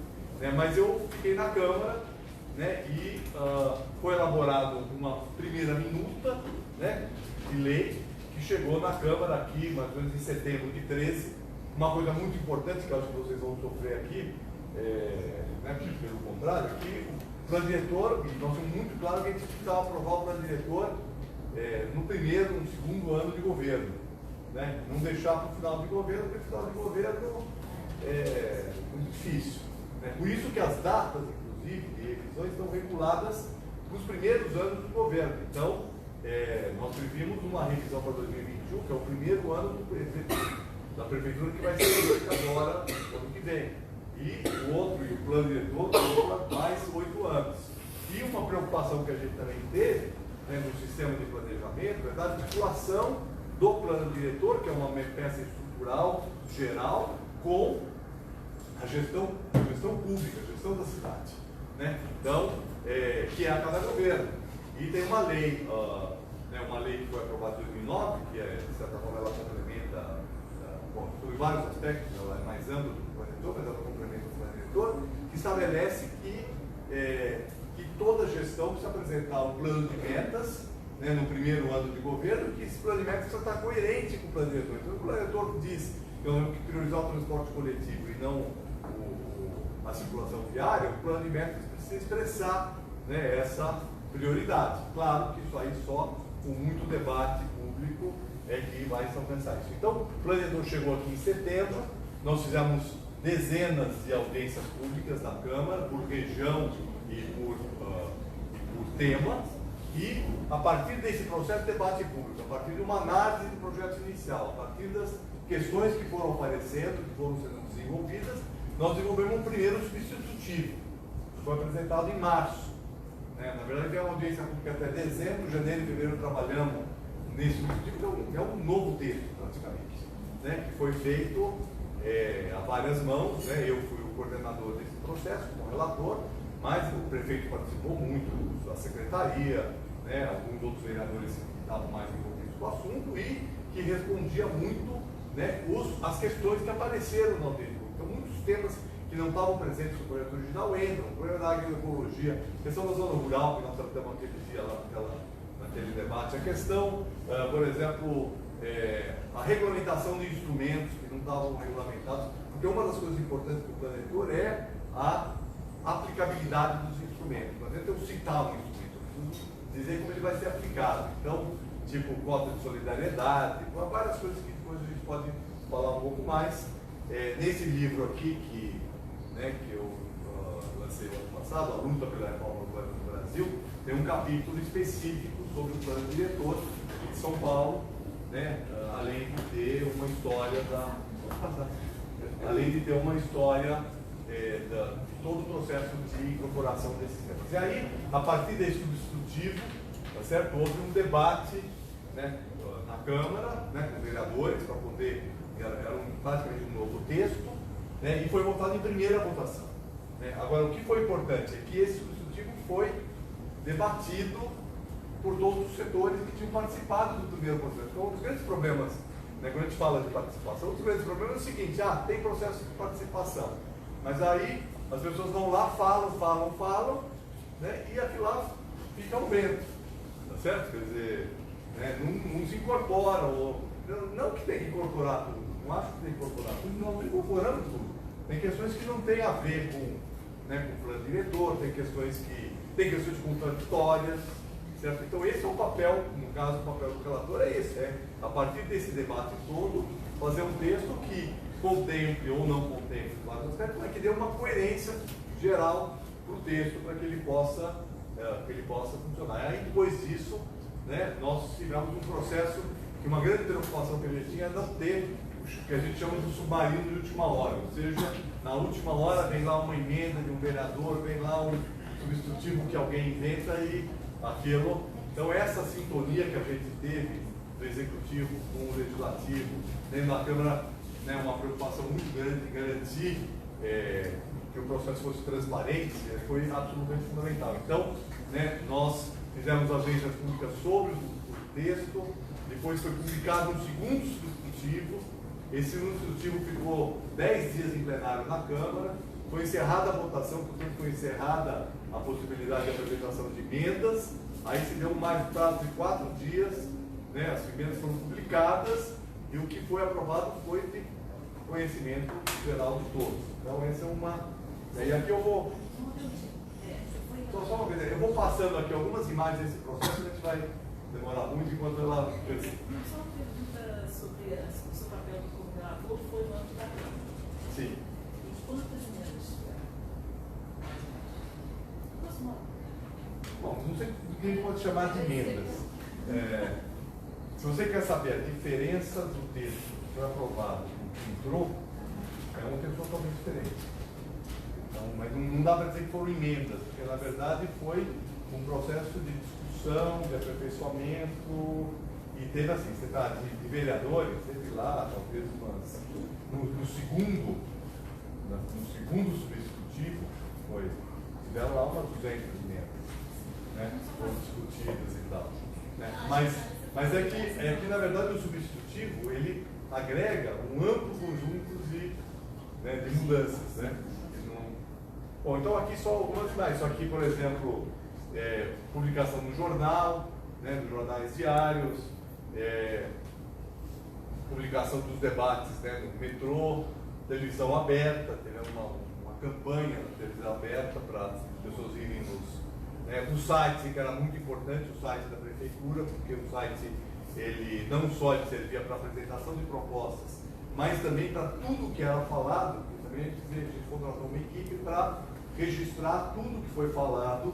E: né, mas eu fiquei na Câmara, né, e foi elaborado uma primeira minuta, né, de lei que chegou na Câmara aqui, mais ou menos em setembro de 13. Uma coisa muito importante que eu acho que vocês vão sofrer aqui, né, pelo contrário, que o plano diretor, e nós temos muito claro que a gente precisava aprovar o plano diretor no primeiro, no segundo ano de governo, né, não deixar para o final de governo, porque o final de governo é muito difícil. Né? Por isso que as datas, inclusive, de revisões estão vinculadas nos primeiros anos do governo. Então, nós previmos uma revisão para 2021, que é o primeiro ano da prefeitura que vai ser feita agora, no ano que vem. E o outro, e o plano diretor, para mais 8 anos. E uma preocupação que a gente também teve, né, no sistema de planejamento, é da articulação do plano diretor, que é uma peça estrutural geral, com a gestão pública, a gestão da cidade. Né? Então, que é a cada governo. E tem uma lei, uma lei que foi aprovada em 2009, que de certa forma ela complementa, sobre vários aspectos, ela é mais ampla do que o plano diretor, mas ela complementa o plano diretor, que estabelece que toda gestão precisa apresentar um plano de metas, né, no primeiro ano de governo, que esse plano de metas está coerente com o plano diretor. Então, o plano diretor diz que eu tenho que priorizar o transporte coletivo e não a circulação viária, o plano de metas precisa expressar, né, essa prioridade. Claro que isso aí só com muito debate público é que vai se alcançar isso. Então, o plano diretor chegou aqui em setembro, nós fizemos dezenas de audiências públicas na Câmara, por região e por tema, e a partir desse processo de debate público, a partir de uma análise do projeto inicial, a partir das questões que foram aparecendo, que foram sendo desenvolvidas, nós desenvolvemos um primeiro substitutivo, que foi apresentado em março. Na verdade, tem uma audiência pública até dezembro, janeiro e fevereiro trabalhamos nesse substitutivo, que é um novo texto, praticamente, né, que foi feito a várias mãos, né, eu fui o coordenador desse processo, como relator, mas o prefeito participou muito, a secretaria, né, alguns outros vereadores que estavam mais envolvidos com o assunto e que respondia muito, né, as questões que apareceram no audiência. Então, muitos temas que não estavam presentes no projeto original entram, o problema da agroecologia, a questão da zona rural, que nós tratamos aquele dia lá naquele debate, a questão, por exemplo, a regulamentação de instrumentos que não estavam regulamentados, porque uma das coisas importantes do plano diretor é a aplicabilidade dos instrumentos. Não adianta eu citar um instrumento, eu preciso dizer como ele vai ser aplicado. Então, tipo cota de solidariedade, várias coisas que depois a gente pode falar um pouco mais. Nesse livro aqui, que eu lancei no ano passado, A Luta pela Reforma Urbana no Brasil, tem um capítulo específico sobre o plano diretor de São Paulo, né, além de ter uma história de todo o processo de incorporação desses temas. E aí, a partir desse substitutivo, tá certo? Houve um debate, né, na Câmara, né, com vereadores, para poder, era praticamente um novo texto, né, e foi votado em primeira votação. Né? Agora, o que foi importante é que esse substitutivo foi debatido por todos os setores que tinham participado do primeiro processo. Então, um dos grandes problemas, né, quando a gente fala de participação, um dos grandes problemas é o seguinte: tem processo de participação, mas aí as pessoas vão lá, falam, né, e aquilo lá fica ao vento, tá certo? Quer dizer, né, não se incorporam, não que tem que incorporar tudo, não acho que tem que incorporar tudo, não incorporamos tudo. Tem questões que não tem a ver com o plano diretor, tem questões contraditórias, certo? Então esse é o papel, no caso o papel do relator é esse, a partir desse debate todo, fazer um texto que contemple ou não contemple vários aspectos, mas que dê uma coerência geral para o texto, para que ele possa funcionar. E aí depois disso, né, nós tivemos um processo que uma grande preocupação que a gente tinha é não ter o que a gente chama de submarino de última hora, ou seja, na última hora vem lá uma emenda de um vereador, vem lá um substitutivo que alguém inventa e aquilo. Então essa sintonia que a gente teve do executivo com o legislativo, dentro da Câmara, né, uma preocupação muito grande de garantir que o processo fosse transparente, foi absolutamente fundamental. Então, né, nós fizemos audiências públicas sobre o texto, depois foi publicado um segundo substitutivo. Esse segundo substitutivo ficou 10 dias em plenário na Câmara, foi encerrada a votação, portanto foi encerrada a possibilidade de apresentação de emendas, aí se deu mais prazo de 4 dias, né, as emendas foram publicadas e o que foi aprovado foi de conhecimento geral de todos. Então essa é uma... E aqui eu vou... Só uma vez, eu vou passando aqui algumas imagens desse processo, a gente vai demorar muito enquanto ela...
C: Só uma pergunta sobre o seu papel do coordenador, foi no ano da Câmara.
E: Sim.
C: E quantas emendas tiveram?
E: Bom, não sei o que a gente pode chamar de emendas. Se você quer saber a diferença do texto que foi aprovado e que entrou, é um texto totalmente diferente. Então, mas não dá para dizer que foram emendas, porque na verdade foi um processo de discussão, de aperfeiçoamento, e teve assim, você está de vereadores, teve lá talvez no segundo substitutivo, tiveram lá umas 200 emendas, né, foram discutidas e tal. Né? Mas é que na verdade o substitutivo ele agrega um amplo conjunto de mudanças, né? Bom, então aqui só algumas mais. Isso aqui, por exemplo, publicação no jornal, né, dos jornais diários, publicação dos debates, né, no metrô, televisão aberta, teve uma campanha na televisão aberta para as pessoas irem no site, que era muito importante, o site da prefeitura, porque o site ele não só servia para apresentação de propostas, mas também para tudo que era falado, porque também a gente contratou uma equipe para registrar tudo que foi falado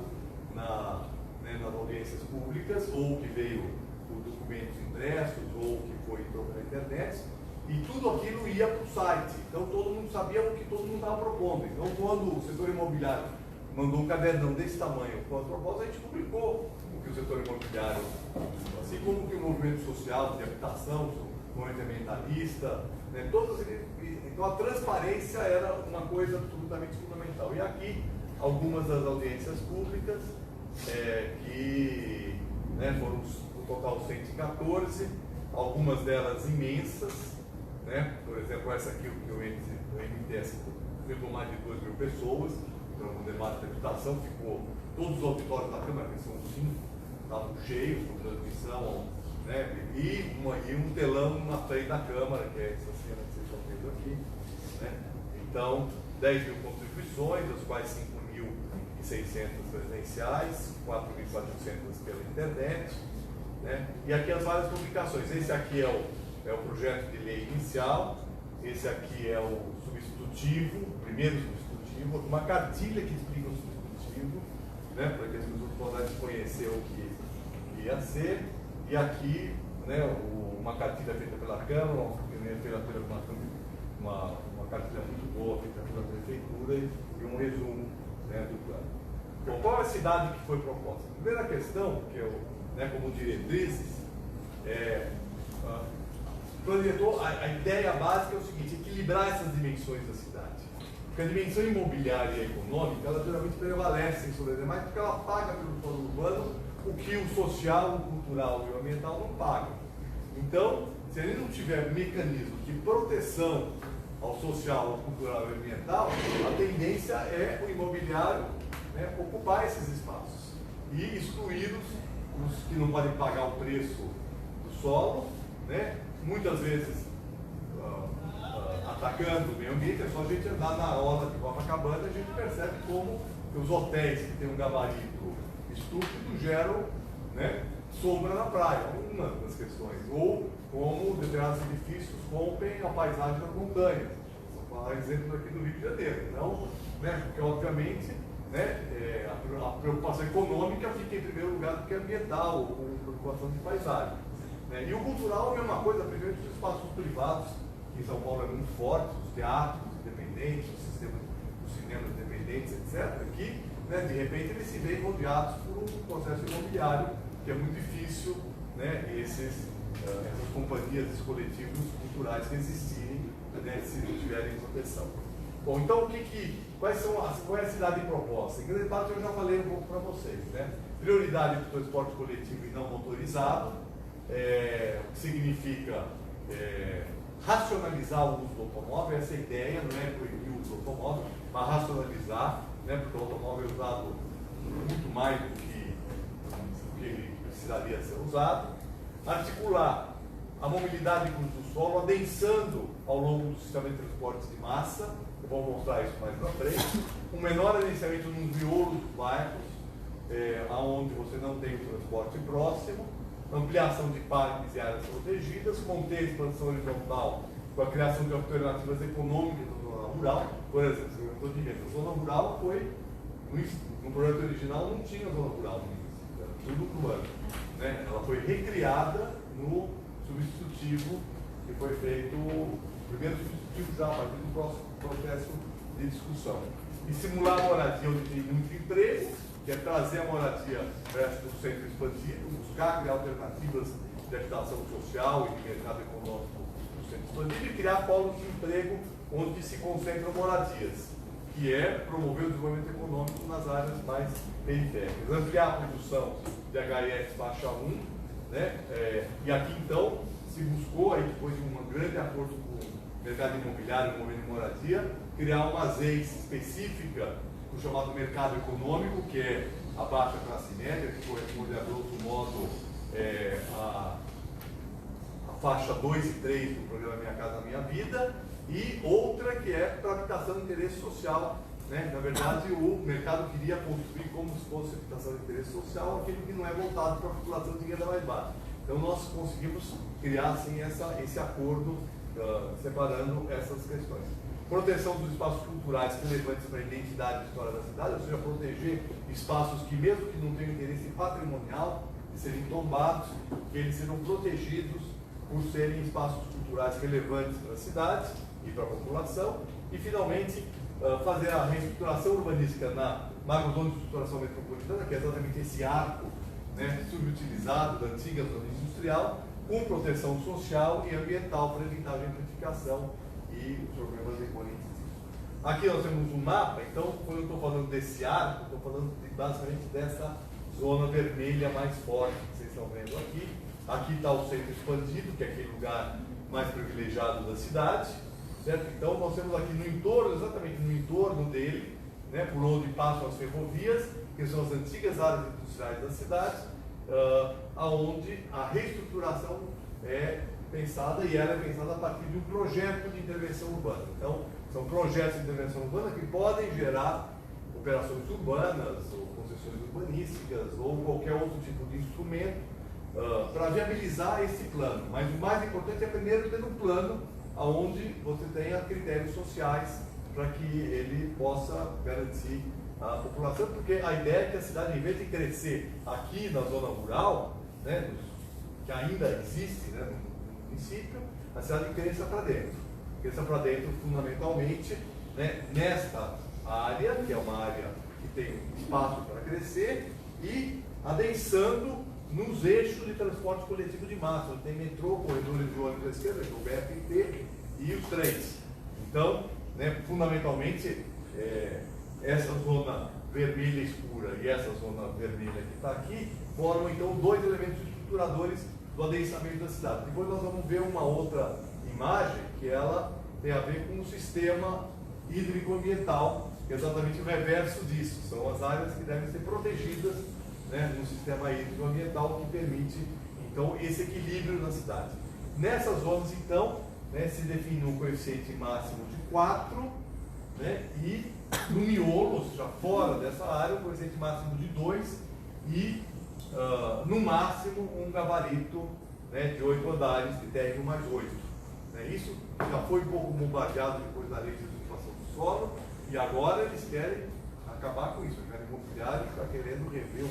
E: nas audiências públicas, ou que veio por documentos impressos, ou que foi pela internet, e tudo aquilo ia para o site. Então todo mundo sabia o que todo mundo estava propondo. Então quando o setor imobiliário mandou um cadernão desse tamanho com as propostas, a gente publicou o que o setor imobiliário, assim como que o movimento social de habitação, o movimento ambientalista, né, então a transparência era uma coisa absolutamente fundamental. E aqui, algumas das audiências públicas, que foram no total 114, algumas delas imensas, né? Por exemplo, essa aqui, o MTS levou mais de 2.000 pessoas, então o debate de habitação ficou, todos os auditórios da Câmara, que são 5, estavam cheios, com transmissão, né? E um telão na frente da Câmara, que é essa cena que vocês estão vendo aqui, né? Então, 10.000 contribuições, das quais 5.600 presenciais, 4.400 pela internet, né? E aqui as várias publicações. Esse aqui é o projeto de lei inicial, esse aqui é o substitutivo, o primeiro substitutivo, uma cartilha que explica o substitutivo, né? Para que as pessoas possam conhecer o que ia ser. E aqui, né, uma cartilha feita pela Câmara, uma cartilha muito boa feita pela Prefeitura e um resumo, né, do plano. Bom, qual é a cidade que foi proposta? A primeira questão, que eu, como diretrizes, a ideia básica é o seguinte: equilibrar essas dimensões da cidade. Porque a dimensão imobiliária e econômica, ela geralmente prevalecem sobre as demais, porque ela paga pelo plano urbano o que o social, o cultural e o ambiental não pagam. Então, se a gente não tiver mecanismos de proteção ao social, ao cultural e ao ambiental, a tendência é o imobiliário, né, ocupar esses espaços e excluir os que não podem pagar o preço do solo, né, muitas vezes atacando o meio ambiente. É só a gente andar na orla de Copacabana e a gente percebe como os hotéis que têm um gabarito estúpido geram, né, sombra na praia, uma das questões, ou como determinados edifícios rompem a paisagem das montanhas. Vou falar exemplos aqui do Rio de Janeiro. Então, né, porque obviamente, né, a preocupação econômica fica em primeiro lugar do que ambiental, ou preocupação de paisagem. Né? E o cultural é a mesma coisa, primeiro os espaços privados, que em São Paulo é muito forte, os teatros independentes, os sistemas dos cinemas independentes, etc., que, né, de repente eles se veem rodeados por um processo imobiliário que é muito difícil, né, essas companhias, esses coletivos culturais que existirem, né, se não tiverem proteção. Bom, então qual é a cidade proposta? Em grande parte eu já falei um pouco para vocês, né? Prioridade para o transporte coletivo e não motorizado, que significa racionalizar o uso do automóvel. Essa é a ideia, não é proibir o uso do automóvel, mas racionalizar, né, porque o automóvel é usado muito mais do que ele precisaria ser usado. Articular a mobilidade e custo do solo, adensando ao longo do sistema de transportes de massa. Eu vou mostrar isso mais na frente. Um menor adenciamento nos miolos dos bairros, onde você não tem o transporte próximo. Ampliação de parques e áreas protegidas, conter a expansão horizontal com a criação de alternativas econômicas na zona rural. Por exemplo, você perguntou de renda. A zona rural foi, no projeto original não tinha zona rural no início, era tudo urbano, né? Ela foi recriada no substitutivo que foi feito, o primeiro substitutivo já a partir do próximo processo de discussão. E simular a moradia onde tem muito emprego, que é trazer a moradia para o centro expandido, buscar criar alternativas de habitação social e de mercado econômico no centro expandido e criar polos de emprego onde se concentram moradias, que é promover o desenvolvimento econômico nas áreas mais periféricas. Ampliar a produção de HIS faixa 1, né? E aqui então se buscou, aí, depois de um grande acordo com o mercado imobiliário, o movimento de moradia, criar uma ZEIS específica o chamado mercado econômico, que é a baixa classe média, que corresponde a grosso modo a faixa 2 e 3 do programa Minha Casa Minha Vida, e outra que é para habitação de interesse social, né? Na verdade, o mercado queria construir como se fosse habitação de interesse social aquilo que não é voltado para a população de renda mais baixa. Então nós conseguimos criar assim esse acordo separando essas questões. Proteção dos espaços culturais relevantes para a identidade e história da cidade, ou seja, proteger espaços que, mesmo que não tenham interesse patrimonial de serem tombados, que eles serão protegidos por serem espaços culturais relevantes para a cidade e para a população. E, finalmente, fazer a reestruturação urbanística na macrozona de estruturação metropolitana, que é exatamente esse arco, né, subutilizado da antiga zona industrial, com proteção social e ambiental para evitar a gentrificação e os problemas decorrentes disso. Aqui nós temos um mapa, então, quando eu estou falando desse arco, estou falando basicamente dessa zona vermelha mais forte que vocês estão vendo aqui. Aqui está o centro expandido, que é aquele lugar mais privilegiado da cidade, certo? Então nós temos aqui no entorno, exatamente no entorno dele, né, por onde passam as ferrovias, que são as antigas áreas industriais da cidade, aonde a reestruturação é pensada, e ela é pensada a partir de um projeto de intervenção urbana. Então, são projetos de intervenção urbana que podem gerar operações urbanas, ou concessões urbanísticas, ou qualquer outro tipo de instrumento para viabilizar esse plano. Mas o mais importante é primeiro ter um plano onde você tenha critérios sociais para que ele possa garantir a população, porque a ideia é que a cidade, em vez de crescer aqui na zona rural, né, que ainda existe, né, no município, a cidade cresça para dentro. Cresça para dentro fundamentalmente, né, nesta área, que é uma área que tem espaço para crescer, e adensando nos eixos de transporte coletivo de massa. Tem metrô, corredores de ônibus à esquerda, que é o BRT, e os trens. Então, né, fundamentalmente, essa zona vermelha escura e essa zona vermelha que está aqui formam então dois elementos estruturadores do adensamento da cidade. Depois nós vamos ver uma outra imagem que ela tem a ver com o sistema hídrico-ambiental, que é exatamente o reverso disso. São as áreas que devem ser protegidas, né, no sistema hídrico-ambiental, que permite então esse equilíbrio na cidade. Nessas zonas então, né, se define um coeficiente máximo de 4, né, e no miolo, ou seja, fora dessa área, um coeficiente máximo de 2 e no máximo um gabarito, né, de 8 andares, de térreo mais 8. Né, isso já foi um pouco bombardeado depois da lei de usurpação do solo, e agora eles querem acabar com isso. O mercado imobiliário está querendo rever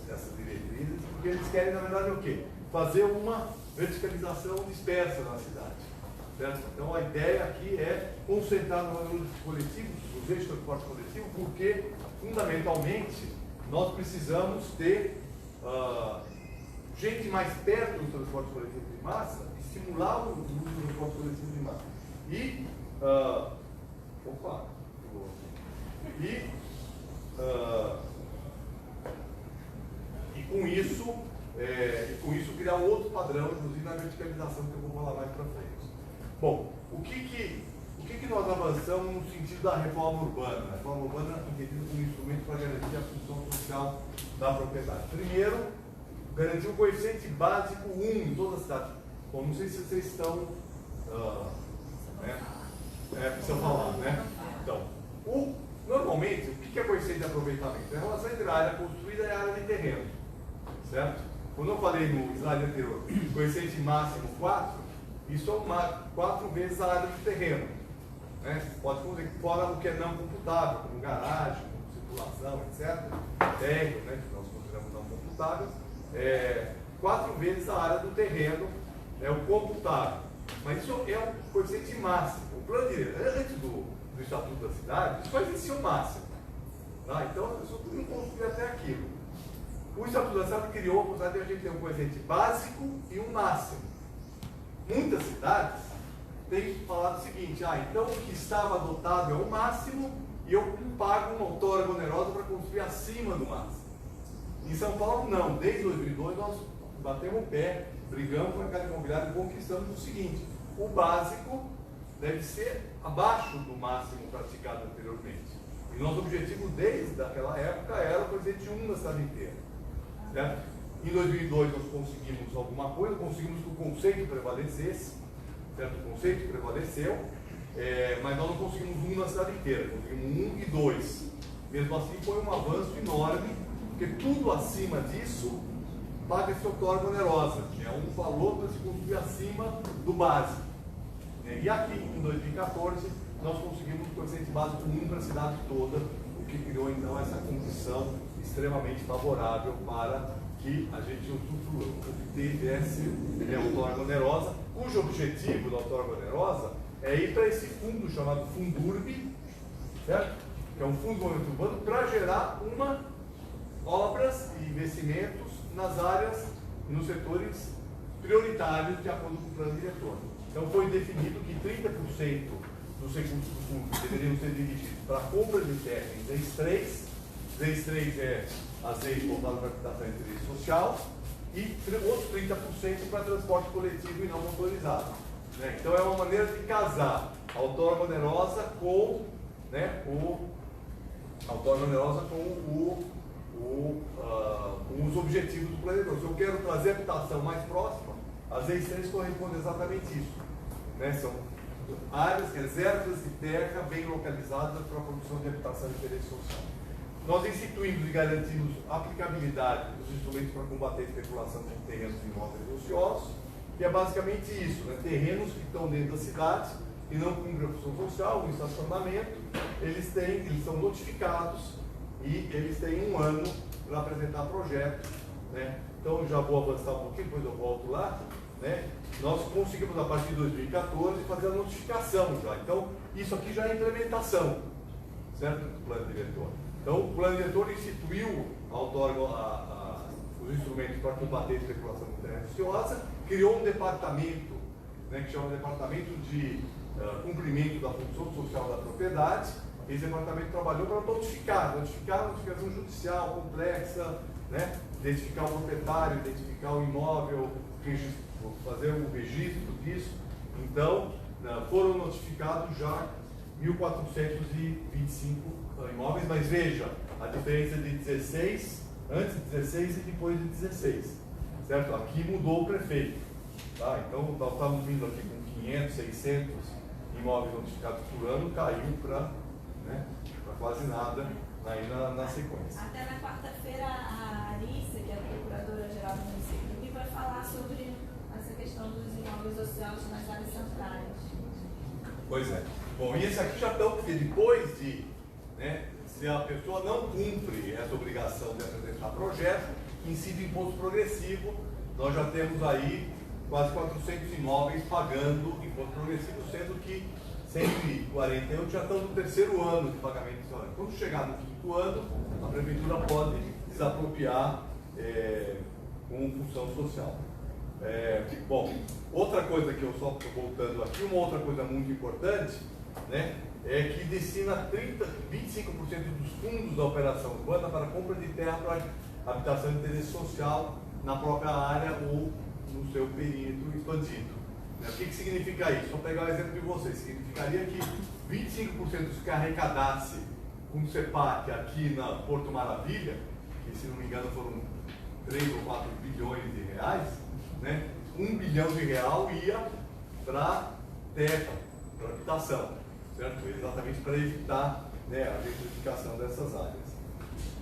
E: essas diretrizes, porque eles querem, na verdade, o quê? Fazer uma verticalização dispersa na cidade. Certo? Então a ideia aqui é concentrar no valor coletivo, os eixos de transporte coletivo, porque fundamentalmente nós precisamos ter gente mais perto do transporte coletivo de massa, estimular o uso do transporte coletivo de massa. E com isso criar um outro padrão, inclusive na verticalização, que eu vou falar mais para frente. Bom, o que nós avançamos no sentido da reforma urbana? A reforma urbana entendida como instrumento para garantir a função social da propriedade. Primeiro, garantir o coeficiente básico 1 em toda a cidade. Bom, não sei se vocês estão... precisam falar, né? Então, normalmente, o que é coeficiente de aproveitamento? É a relação entre a área construída e a área de terreno. Certo? Quando eu falei no slide anterior, coeficiente máximo 4, isso é 4 vezes a área do terreno. Né? Pode fazer fora o que é não computável, como garagem, como circulação, etc. Térreo, né, que nós consideramos não computáveis. 4 vezes a área do terreno é o computável. Mas isso é o coeficiente máximo. O plano diretor, antes do Estatuto da Cidade, só existia o máximo. Tá? Então, as pessoas podiam construir até aquilo. O Estatuto da Cidade criou a possibilidade de a gente ter um coeficiente básico e um máximo. Muitas cidades têm falado o seguinte: então o que estava adotado é o máximo e eu pago uma outorga onerosa para construir acima do máximo. Em São Paulo, não. Desde 2002 nós batemos o pé, brigamos com o mercado imobiliário e conquistamos o seguinte: o básico deve ser abaixo do máximo praticado anteriormente. E nosso objetivo desde aquela época era o coeficiente 1 na cidade inteira. Certo? Em 2002 nós conseguimos alguma coisa, conseguimos que o conceito prevalecesse, certo? O conceito prevaleceu, mas nós não conseguimos um na cidade inteira, conseguimos 1 e 2. Mesmo assim foi um avanço enorme, porque tudo acima disso paga-se outorga onerosa, que é um valor para se construir acima do básico. E aqui, em 2014, nós conseguimos o coeficiente básico 1 para a cidade toda, o que criou então essa condição extremamente favorável para que a gente obtivesse outorga onerosa, cujo objetivo da outorga onerosa é ir para esse fundo chamado Fundurb, certo? Que é um fundo de desenvolvimento urbano para gerar obras e investimentos nas áreas e nos setores prioritários de acordo com o plano diretor. Então foi definido que 30% dos recursos do fundo deveriam ser dirigidos para a compra de terra em ZEIS 3. ZEIS 3 é as leis voltadas para a habitação e interesse social, e outros 30% para transporte coletivo e não motorizado. Então é uma maneira de casar a outorga onerosa com, com os objetivos do plano diretor. Se eu quero trazer a habitação mais próxima, as ZEIS 3 correspondem exatamente isso. São áreas, reservas de terra bem localizadas para a produção de habitação de interesse social. Nós instituímos e garantimos a aplicabilidade dos instrumentos para combater a especulação com terrenos e imóveis ociosos, que é basicamente isso, terrenos que estão dentro da cidade e não cumprem a função social, o estacionamento, eles são notificados e eles têm 1 ano para apresentar projeto. Então já vou avançar um pouquinho, depois eu volto lá. Nós conseguimos, a partir de 2014, fazer a notificação já. Então, isso aqui já é implementação, certo? Do plano diretor. Então, o plano diretor instituiu os instrumentos para combater a especulação com terra ociosa, criou um departamento, que chama Departamento de Cumprimento da Função Social da Propriedade. Esse departamento trabalhou para notificar a notificação judicial complexa, identificar o proprietário, identificar o imóvel, fazer o registro disso. Então, foram notificados já 1.425 imóveis, mas veja a diferença de 16, antes de 16 e depois de 16, certo? Aqui mudou o prefeito, tá? Então nós estávamos vindo aqui com 500, 600 imóveis notificados por ano, caiu para quase nada aí na sequência.
B: Até na quarta-feira a Arícia, que é a Procuradora-Geral do município do Rio, vai falar sobre essa questão dos imóveis ociosos nas áreas centrais.
E: Pois é. Bom, e esse aqui já estão, porque depois de, se a pessoa não cumpre essa obrigação de apresentar projeto, incide imposto progressivo, nós já temos aí quase 400 imóveis pagando imposto progressivo, sendo que 148 já estão no 3º ano de pagamento de salário. Quando chegar no 5º ano, a prefeitura pode desapropriar com função social. Bom, outra coisa que eu só estou voltando aqui, uma outra coisa muito importante, é que destina 25% dos fundos da operação urbana para compra de terra para habitação de interesse social na própria área ou no seu perímetro expandido. O que significa isso? Vou pegar o exemplo de vocês. Significaria que 25% dos que arrecadasse com o CEPAC aqui na Porto Maravilha, que se não me engano foram 3 ou 4 bilhões de reais, 1 bilhão de real ia para terra, para habitação, certo? Exatamente para evitar a gentrificação dessas áreas.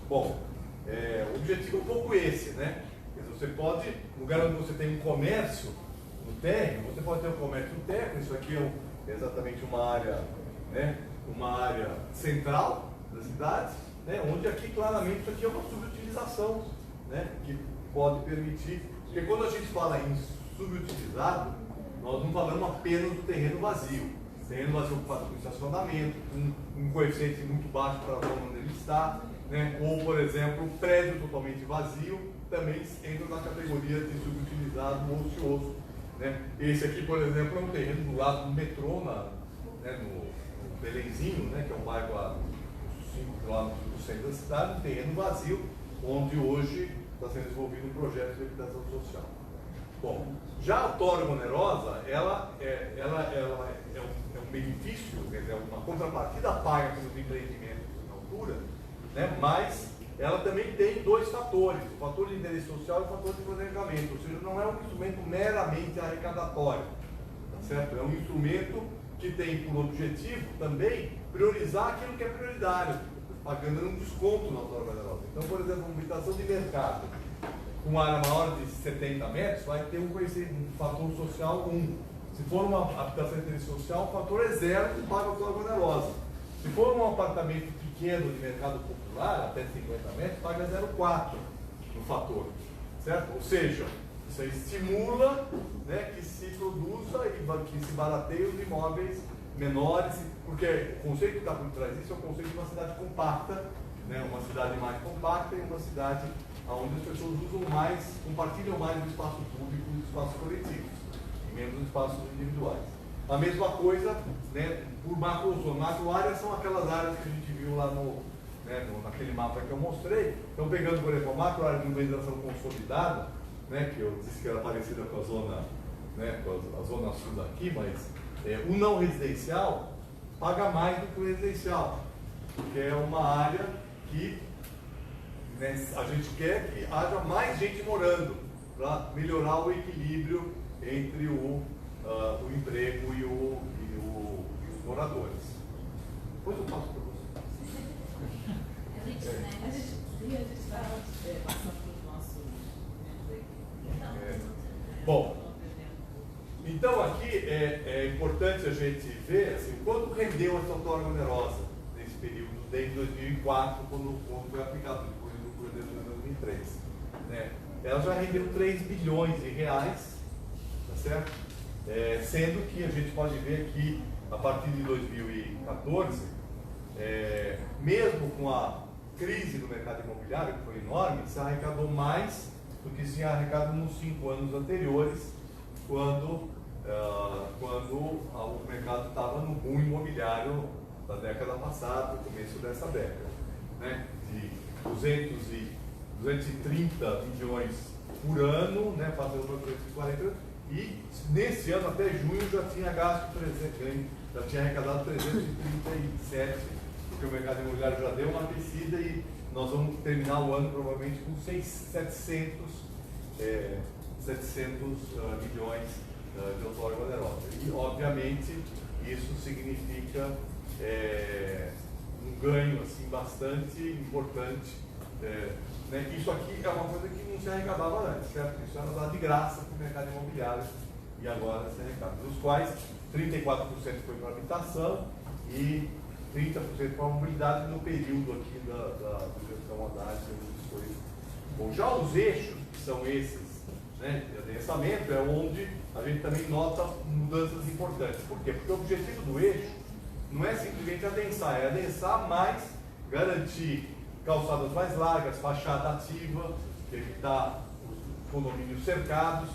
E: Bom, o objetivo é um pouco esse, Você pode, no lugar onde você tem um comércio no térreo, você pode ter um comércio no térreo. Isso aqui é exatamente uma área central da cidade, onde aqui claramente isso aqui é uma subutilização, que pode permitir, porque quando a gente fala em subutilizado, nós não falamos apenas do terreno vazio. Terreno vazio ocupado com estacionamento, um coeficiente muito baixo para a zona onde ele está, ou, por exemplo, um prédio totalmente vazio, também entra na categoria de subutilizado ou ocioso. Esse aqui, por exemplo, é um terreno do lado do metrô, no Belenzinho, que é um bairro a 5 km do centro da cidade, um terreno vazio, onde hoje está sendo desenvolvido um projeto de habitação social. Bom, já a outorga onerosa, ela é um benefício, quer dizer, uma contrapartida paga pelos empreendimentos na altura, mas ela também tem dois fatores, o fator de interesse social e o fator de planejamento, ou seja, não é um instrumento meramente arrecadatório, tá certo? É um instrumento que tem por objetivo também priorizar aquilo que é prioritário, pagando um desconto na outorga onerosa. Então, por exemplo, uma habitação de mercado com área maior de 70 metros vai ter um fator social 1. Se for uma habitação de interesse social, o fator é 0 e paga a outorga onerosa. Se for um apartamento pequeno de mercado popular, até 50 metros, paga 0,4 no fator, certo? Ou seja, isso aí estimula, né, que se produza e que se barateie os imóveis menores, porque o conceito que está por trás disso é o conceito de uma cidade compacta, né, uma cidade mais compacta e uma cidade onde as pessoas usam mais, compartilham mais do espaço público e do espaço coletivo, e menos dos espaços individuais. A mesma coisa, né, por macrozona. Macroáreas são aquelas áreas que a gente viu lá naquele mapa que eu mostrei. Então, pegando, por exemplo, a macroárea de urbanização consolidada, né, que eu disse que era parecida com a zona, né, com a zona sul daqui, mas o não residencial paga mais do que o residencial, porque é uma área que, né, a gente quer que haja mais gente morando para melhorar o equilíbrio entre o emprego e os moradores. Depois eu passo para você.
C: A gente está passando pelo nosso momento aqui.
E: Bom, então aqui é importante a gente ver assim, quanto rendeu essa outorga onerosa nesse período, desde 2004, quando foi aplicado depois do Cruzeiro de 2003. Né? Ela já rendeu 3 bilhões de reais, tá certo? Sendo que a gente pode ver que a partir de 2014, mesmo com a crise do mercado imobiliário, que foi enorme, se arrecadou mais do que se arrecadou nos 5 anos anteriores, quando o mercado estava no boom imobiliário da década passada, no começo dessa década, né? De 230 milhões por ano, né? Fazendo para 240, e nesse ano, até junho, já tinha gasto 300, já tinha arrecadado 337, porque o mercado imobiliário já deu uma aquecida e nós vamos terminar o ano provavelmente com 700 milhões de outorga onerosa. E, obviamente, isso significa um ganho assim, bastante importante. Né? Isso aqui é uma coisa que não se arrecadava antes, certo? Isso era dado de graça para o mercado imobiliário e agora se arrecada. Dos quais 34% foi para a habitação e 30% para a mobilidade no período aqui da gestão Haddad. Bom, já os eixos, que são esses, né, de adensamento, é onde a gente também nota mudanças importantes. Por quê? Porque o objetivo do eixo não é simplesmente adensar, é adensar mais, garantir calçadas mais largas, fachada ativa, evitar os condomínios cercados,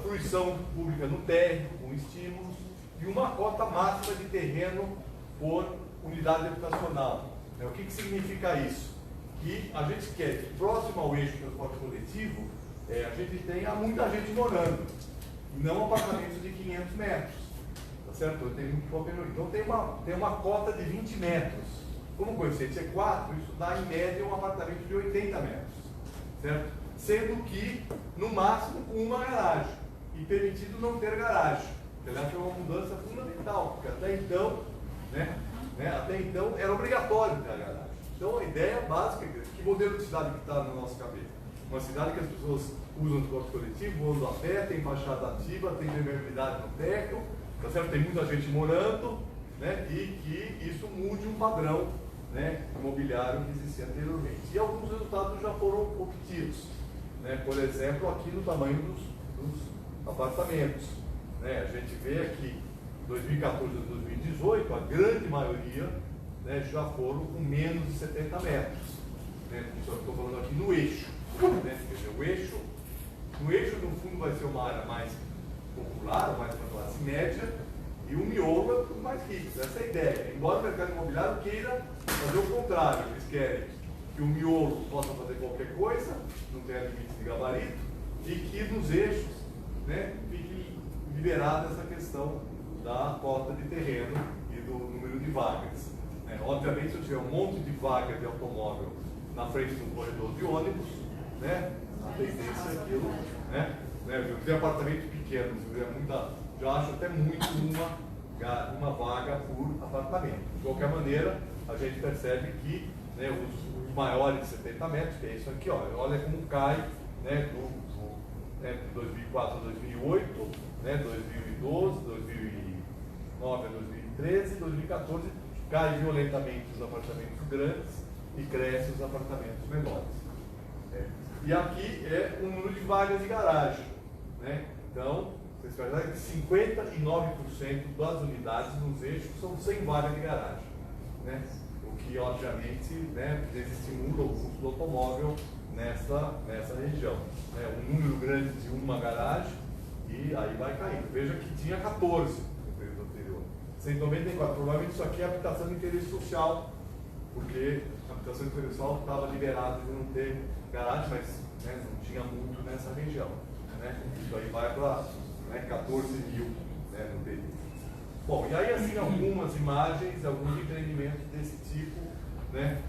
E: fruição pública no térreo, com estímulos, e uma cota máxima de terreno por unidade habitacional. O que significa isso? Que a gente quer que próximo ao eixo do transporte coletivo, a gente tenha muita gente morando, e não apartamentos de 500 metros. Tá certo? Então tem uma cota de 20 metros. Como o coeficiente é 4, isso dá em média um apartamento de 80 metros. Certo? Sendo que, no máximo, uma garagem. E permitido não ter garagem. Aliás, foi uma mudança fundamental, porque até então, até então era obrigatório ter a garagem. Então a ideia básica, que modelo de cidade que está na nossa cabeça? Uma cidade que as pessoas usam o transporte coletivo, andam a pé, tem fachada ativa, tem permeabilidade no térreo, tá certo? Tem muita gente morando, né? E que isso mude um padrão, né, imobiliário que existia anteriormente. E alguns resultados já foram obtidos, né? Por exemplo, aqui no tamanho dos apartamentos, né? A gente vê aqui 2014 a 2018, a grande maioria, né, já foram com menos de 70 metros. Né? Estou falando aqui no eixo. Né? Quer dizer, no eixo, no fundo, vai ser uma área mais popular, mais para a classe média, e o miolo é para os mais ricos. Essa é a ideia. Embora o mercado imobiliário queira fazer o contrário, eles querem que o miolo possa fazer qualquer coisa, não tenha limite de gabarito, e que nos eixos, né, fique liberada essa questão da cota de terreno e do número de vagas. Obviamente, se eu tiver um monte de vaga de automóvel na frente do corredor de ônibus, né? A tendência é aquilo, né? Eu tenho apartamento pequeno, já acho até muito uma vaga por apartamento. De qualquer maneira, a gente percebe que, né, os maiores de 70 metros, que é isso aqui, ó, olha como cai, né, de 2004 a 2008, né, 2012, 2009 a 2013, 2014, cai violentamente os apartamentos grandes e cresce os apartamentos menores. E aqui é o número de vagas de garagem, né? Então, vocês percebem que 59% das unidades nos eixos são sem vaga de garagem, né? O que, obviamente, né, desestimula o custo do automóvel nessa região. Né? Um número grande de uma garagem e aí vai caindo. Veja que tinha 14 no período anterior. 194. Provavelmente isso aqui é habitação de interesse social, porque a habitação de interesse social estava liberada de não ter garagem, mas, né, não tinha muito nessa região. Né? Isso aí vai para, né, 14 mil, né, no período. Bom, e aí assim algumas imagens, alguns empreendimentos desse tipo, né,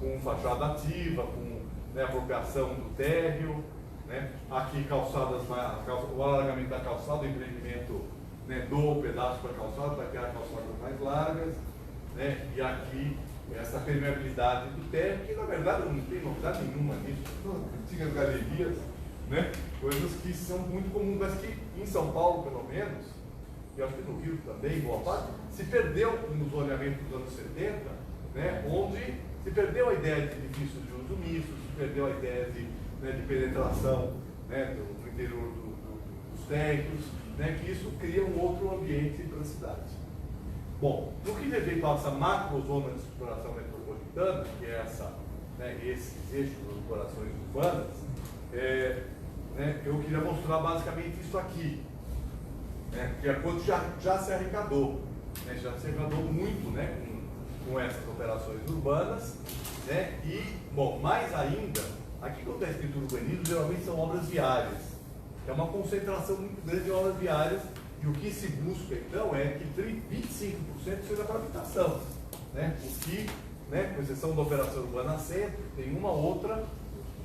E: com fachada ativa, com, né, apropriação do térreo, né, aqui calçadas, o alargamento da calçada, o empreendimento, né, do pedaço para a calçada, para criar calçadas mais largas, né, e aqui essa permeabilidade do térreo, que na verdade não tem novidade nenhuma nisso, antigas galerias, né, coisas que são muito comuns, mas que em São Paulo, pelo menos, e acho que no Rio também, boa parte, se perdeu no zoneamento dos anos 70, né, onde se perdeu a ideia de edifícios de uso misto, se perdeu a ideia de, né, de penetração, né, do interior dos térreos, né, que isso cria um outro ambiente para a cidade. Bom, no que diz respeito a essa macrozona de estruturação metropolitana, que é essa, né, esses eixos das corporações urbanas, né, eu queria mostrar basicamente isso aqui, né, que é quanto já se arrecadou, né, já se arrecadou muito, né, com essas operações urbanas, né, e, bom, mais ainda, aqui quando está escrito urbanismo, geralmente são obras viárias, é uma concentração muito grande de obras viárias, e o que se busca, então, é que 25% seja para habitação, né, o que, né, com exceção da operação urbana centro, tem uma outra,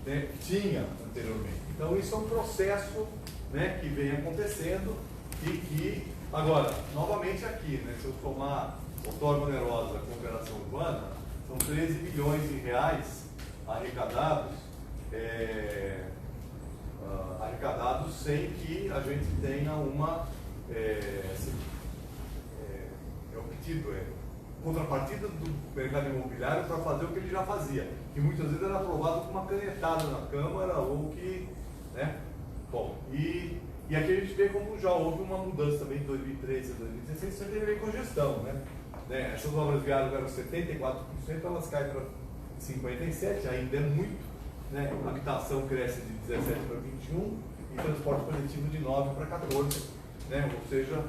E: né, tinha anteriormente. Então, isso é um processo, né, que vem acontecendo e que, agora, novamente aqui, né, se eu somar outorga onerosa com operação urbana, são 13 bilhões de reais arrecadados, arrecadados sem que a gente tenha uma obtido contrapartida do mercado imobiliário para fazer o que ele já fazia, que muitas vezes era aprovado com uma canetada na Câmara ou que, né, bom, e aqui a gente vê como já houve uma mudança também de 2013 a 2016, isso tem a ver com gestão, né? Essas obras viárias eram 74%, elas caem para 57%, ainda é muito, né? A habitação cresce de 17 para 21 e transporte coletivo de 9 para 14, né? Ou seja,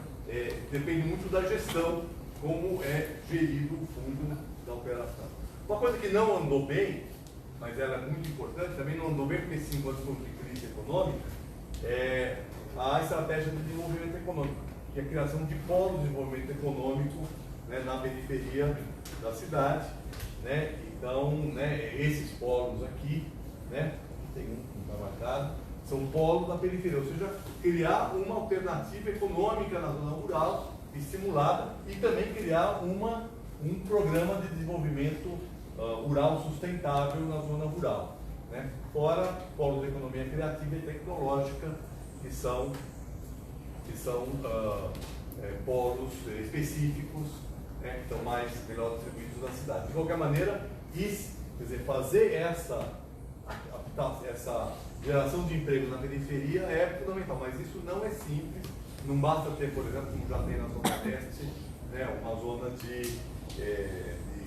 E: depende muito da gestão, como é gerido o fundo da operação. Uma coisa que não andou bem, mas ela é muito importante, também não andou bem porque 5 anos de crise econômica, é a estratégia de desenvolvimento econômico, que é a criação de polos de desenvolvimento econômico, né, na periferia da cidade, né? Então, né, esses polos aqui, né, tem um que está marcado, são polos da periferia, ou seja, criar uma alternativa econômica na zona rural, estimulada, e também criar um programa de desenvolvimento rural sustentável na zona rural, né? Fora polos de economia criativa e tecnológica, que são polos específicos, né, que estão melhor distribuídos na cidade. De qualquer maneira, isso, quer dizer, fazer essa geração de emprego na periferia é fundamental, mas isso não é simples. Não basta ter, por exemplo, como já tem na Zona Leste, né, uma zona de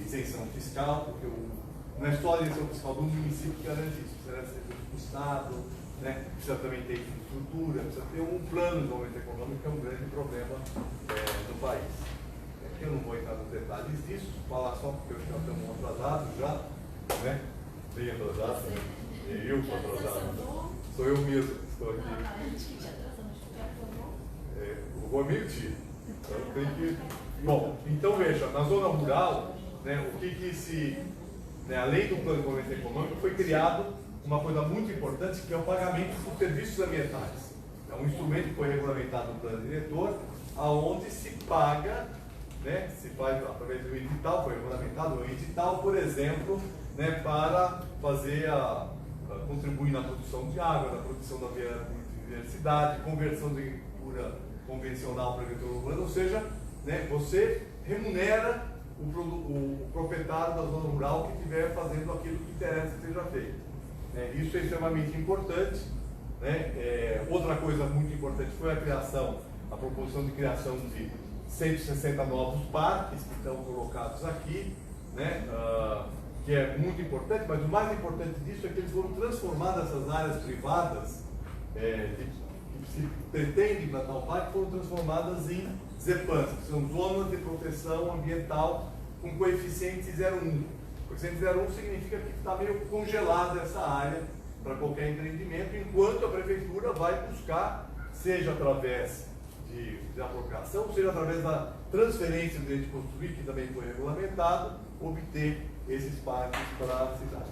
E: isenção fiscal, porque não é só a isenção fiscal do município que garante isso, precisa ser do Estado, né, precisa também ter infraestrutura, precisa ter um plano de desenvolvimento econômico, que é um grande problema no país. Eu não vou entrar nos detalhes disso, falar só porque eu já estamos atrasados já, né? Bem atrasado, né? Eu estou atrasado. Sou eu mesmo que estou aqui. Vou mentir. Então, tem que... Bom, então veja, na zona rural, né, o que se né, além do plano de desenvolvimento econômico, foi criado uma coisa muito importante, que é o pagamento dos serviços ambientais. É um instrumento que foi regulamentado no plano diretor, aonde se paga, né, se faz através do edital, foi regulamentado o edital, por exemplo, né, para fazer contribuir na produção de água, na produção da biodiversidade, conversão de agricultura convencional para agricultura urbana, ou seja, né, você remunera o proprietário da zona rural que estiver fazendo aquilo que interessa que seja feito. Isso é extremamente importante. Né? Outra coisa muito importante foi a proposição de criação de 160 novos parques que estão colocados aqui, né? Que é muito importante, mas o mais importante disso é que eles foram transformar essas áreas privadas que se pretende implantar o parque, foram transformadas em ZEPANs, que são zonas de proteção ambiental com coeficiente 0,1. Coeficiente 0,1 significa que está meio congelada essa área para qualquer empreendimento, enquanto a prefeitura vai buscar, seja através de apropriação, seja através da transferência do direito de construir, que também foi regulamentado, obter esses parques para a cidade.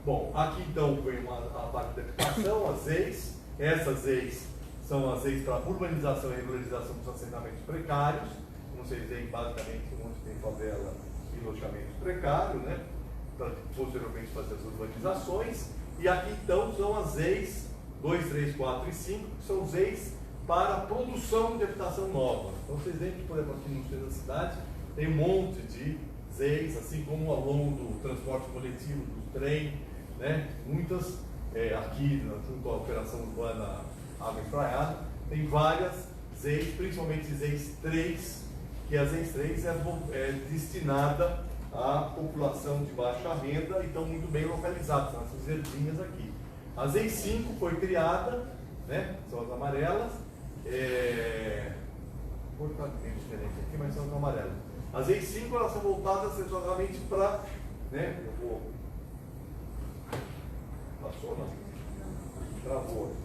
E: Bom, aqui então vem a parte da habitação, as EIs. Essas EIs são as EIs para urbanização e regularização dos assentamentos precários. Como vocês veem, basicamente, onde tem favela e loteamentos precários, né? Para posteriormente fazer as urbanizações. E aqui então são as EIs 2, 3, 4 e 5, que são as EIs para a produção de habitação nova. Então vocês veem que, por exemplo, aqui no centro da cidade tem um monte de EIs, assim como ao longo do transporte coletivo, do trem, né? Muitas, aqui junto à Operação Urbana Água Espraiada, tem várias EIs, principalmente EIs 3, que as EIs 3 é destinada à população de baixa renda e estão muito bem localizadas, são essas verdinhas aqui. As EIs 5 foi criada, né? São as amarelas, vou ficar bem diferente aqui, mas são as amarelas. As EIs 5 elas são voltadas exclusivamente para, né? Eu vou. Passou, não? Travou.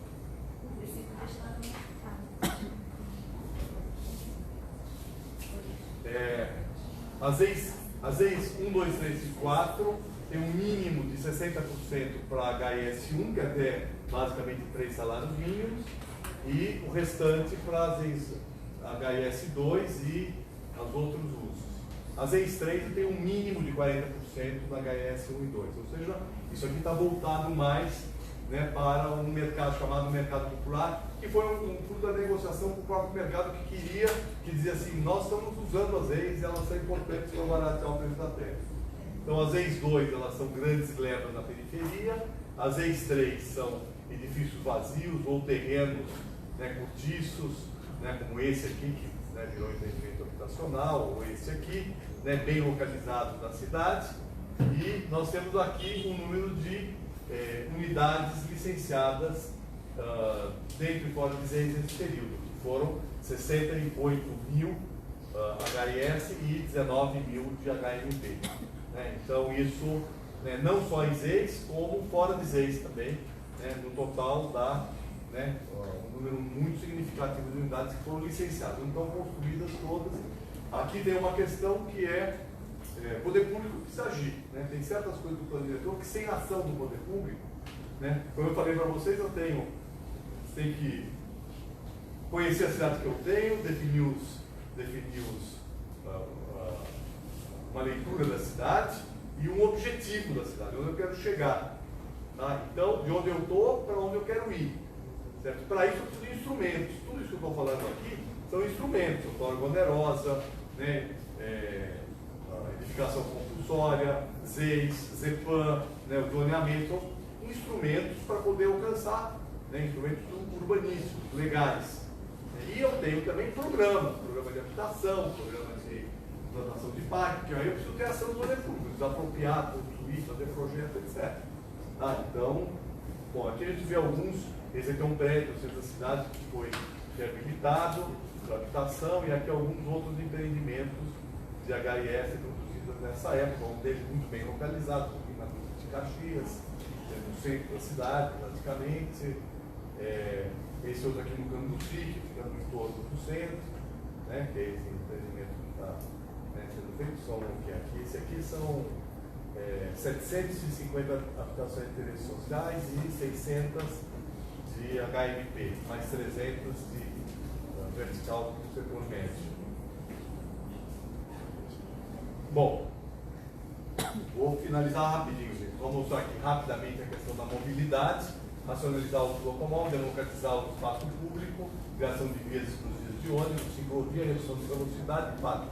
E: As EIs 1, 2, 3 e 4 tem um mínimo de 60% para HIS1, que é até basicamente 3 salários mínimos, e o restante para as EIs HIS2 e os outros usos. As EIs 3 tem um mínimo de 40% na HIS1 e 2, ou seja, isso aqui está voltado mais, né, para um mercado chamado mercado popular, que foi um fruto da negociação com o próprio mercado que dizia assim, nós estamos usando as EIs e elas são importantes para baratear o preço da terra. Então as EIs 2 elas são grandes glebas na periferia, as EIs 3 são edifícios vazios ou terrenos, né, cortiços, né, como esse aqui, que, né, virou empreendimento habitacional, ou esse aqui, né, bem localizado na cidade. E nós temos aqui um número de unidades licenciadas dentro e fora de EIs nesse período, que foram 68 mil HIS e 19 mil de HMP. Né? Então isso, né, não só em EIs, como fora de EIs também, né, no total dá, né, um número muito significativo de unidades que foram licenciadas, não estão construídas todas. Aqui tem uma questão que o poder público precisa agir. Né? Tem certas coisas do plano diretor que, sem ação do poder público, né, como eu falei para vocês, eu tenho que conhecer a cidade que eu tenho, definir uma leitura da cidade e um objetivo da cidade, onde eu quero chegar. Tá? Então, de onde eu estou para onde eu quero ir. Certo? Para isso, eu preciso de instrumentos. Tudo isso que eu estou falando aqui são instrumentos. Outorga onerosa, né? Edificação compulsória, ZEIS, ZEPAN, né? O zoneamento, são instrumentos para poder alcançar, né? Instrumentos urbanísticos, legais. E eu tenho também programa de habitação, programa de implantação de parque, que aí eu preciso ter ação do poder público, desapropriar, construir, fazer projeto, etc. Tá? Então, bom, aqui a gente vê alguns. Esse aqui é um prédio no centro da cidade que foi reabilitado para habitação, e aqui alguns outros empreendimentos de HIS produzidos nessa época, um deles muito bem localizado, aqui na Duque de Caxias, no centro da cidade, praticamente. Esse outro aqui no Cambuci, que fica no entorno do centro, né, que é esse empreendimento que está, né, sendo feito. Esse aqui são 750 habitações de interesses sociais e 600 de HMP, mais 300 de vertical do setor médio. Bom, vou finalizar rapidinho, gente. Vou mostrar aqui rapidamente a questão da mobilidade, racionalizar o uso do automóvel, democratizar o espaço público, criação de vias exclusivas de ônibus, ciclovia, redução de velocidade e fato.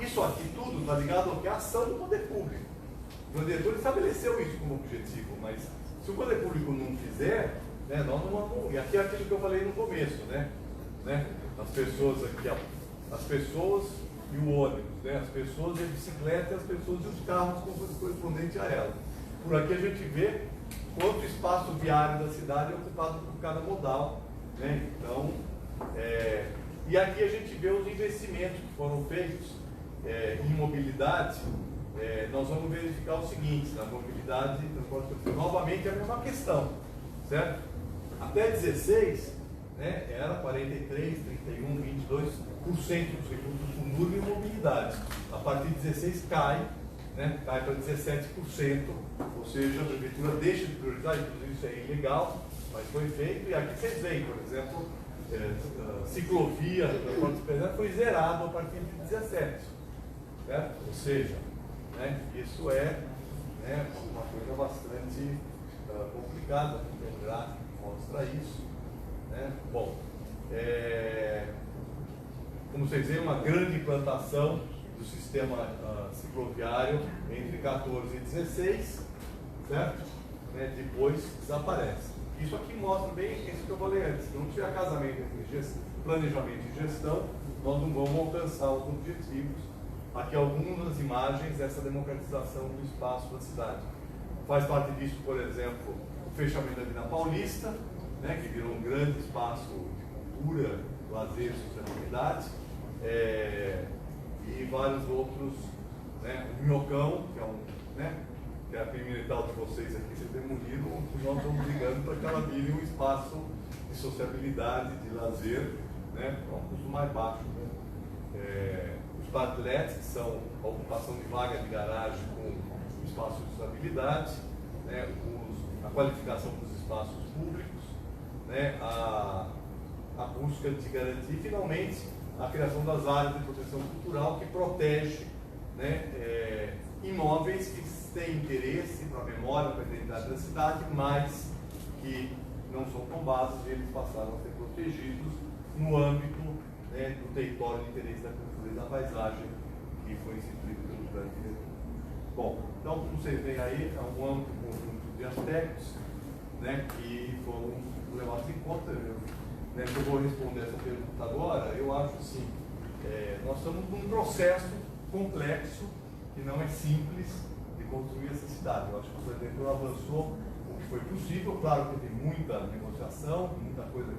E: Isso aqui tudo está ligado ao que é a ação do poder público. O diretor estabeleceu isso como objetivo, mas se o poder público não fizer, né, nós não vamos. E aqui é aquilo que eu falei no começo, né? As pessoas aqui, as pessoas e o ônibus, né? As pessoas e a bicicleta e as pessoas e os carros correspondentes a ela. Por aqui a gente vê quanto espaço viário da cidade é ocupado por cada modal, né? Então, e aqui a gente vê os investimentos que foram feitos em mobilidade. Nós vamos verificar o seguinte: na mobilidade, novamente a mesma questão, certo? Até 16, né, era 43, 31, 22% dos recursos por número em mobilidade. A partir de 16 cai, né, cai para 17%, ou seja, a prefeitura deixa de priorizar, inclusive isso é ilegal, mas foi feito. E aqui vocês veem, por exemplo, ciclovia, foi zerado a partir de 17, certo? Ou seja, né, isso é, né, uma coisa bastante complicada, o gráfico mostra isso, né? Bom, como vocês veem, uma grande implantação do sistema cicloviário entre 14 e 16, certo? Né, depois desaparece. Isso aqui mostra bem isso que eu falei antes: se não tiver casamento entre planejamento e gestão, nós não vamos alcançar os objetivos. Aqui algumas imagens dessa democratização do espaço da cidade. Faz parte disso, por exemplo, o fechamento da Avenida Paulista, né, que virou um grande espaço de cultura, lazer e sustentabilidade, e vários outros, né, o Minhocão, que é a criminal de vocês aqui, vocês demoliram, nós estamos ligando para que ela vire um espaço de sociabilidade, de lazer, né, com um custo mais baixo, né? Os padlets, que são a ocupação de vaga de garagem com espaço de estabilidade, né, a qualificação dos espaços públicos, né, a busca de garantir, e finalmente a criação das áreas de proteção cultural, que protege, né, imóveis que têm interesse para a memória, para a identidade da cidade, mas que não são tombados, e eles passaram a ser protegidos no âmbito, né, do território de interesse da cultura e da paisagem, que foi instituído pelo plano diretor. Bom, então, como vocês veem aí, é um amplo conjunto de aspectos, né, que foram levados em conta. Eu vou responder essa pergunta agora. Eu acho assim, nós estamos num processo complexo, que não é simples, de construir essa cidade. Eu acho que o prefeitura avançou o que foi possível. Claro que tem muita negociação, muita coisa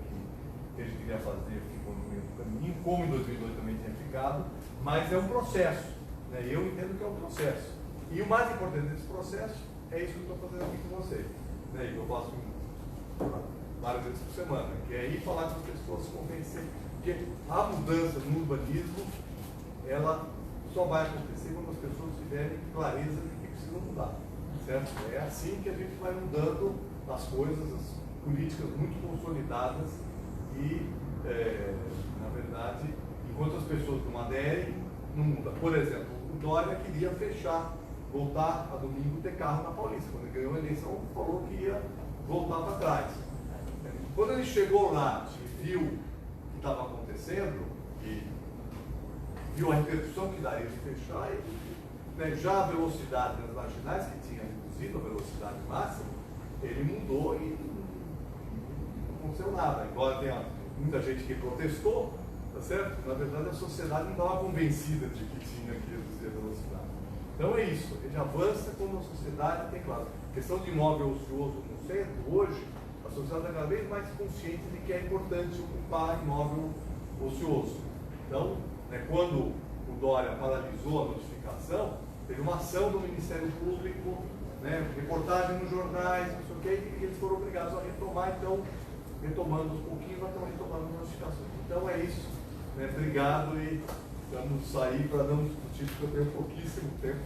E: que a gente queria fazer que ficou no meio do caminho, como em 2002 também tinha ficado, mas é um processo, né? Eu entendo que é um processo. E o mais importante desse processo é isso que eu estou fazendo aqui com vocês, né? E eu faço várias vezes por semana, que é ir falar com as pessoas, convencer, porque a mudança no urbanismo, ela só vai acontecer quando as pessoas tiverem clareza de que precisam mudar, certo? É assim que a gente vai mudando as coisas, as políticas muito consolidadas e, na verdade, enquanto as pessoas não aderem, não muda. Por exemplo, o Dória queria voltar a domingo ter carro na Paulista. Quando ele ganhou a eleição, falou que ia voltar para trás. Quando ele chegou lá e viu o que estava acontecendo, e viu a repercussão que daria de fechar, e, né, já a velocidade nas marginais, que tinha reduzido a velocidade máxima, ele mudou e não aconteceu nada. Embora tenha muita gente que protestou, tá certo? Na verdade, a sociedade não estava convencida de que tinha que reduzir a velocidade. Então é isso, a gente avança quando a sociedade tem claro. A questão de imóvel ocioso no centro, hoje, a sociedade está cada vez mais consciente de que é importante ocupar imóvel ocioso. Então, né, quando o Dória paralisou a notificação, teve uma ação do Ministério Público, né, reportagem nos jornais, não sei o quê, e eles foram obrigados a retomar. Então, retomando aos pouquinhos, mas estão retomando as notificações. Então é isso, né? Obrigado, e vamos sair para não discutir, porque eu tenho pouquíssimo tempo.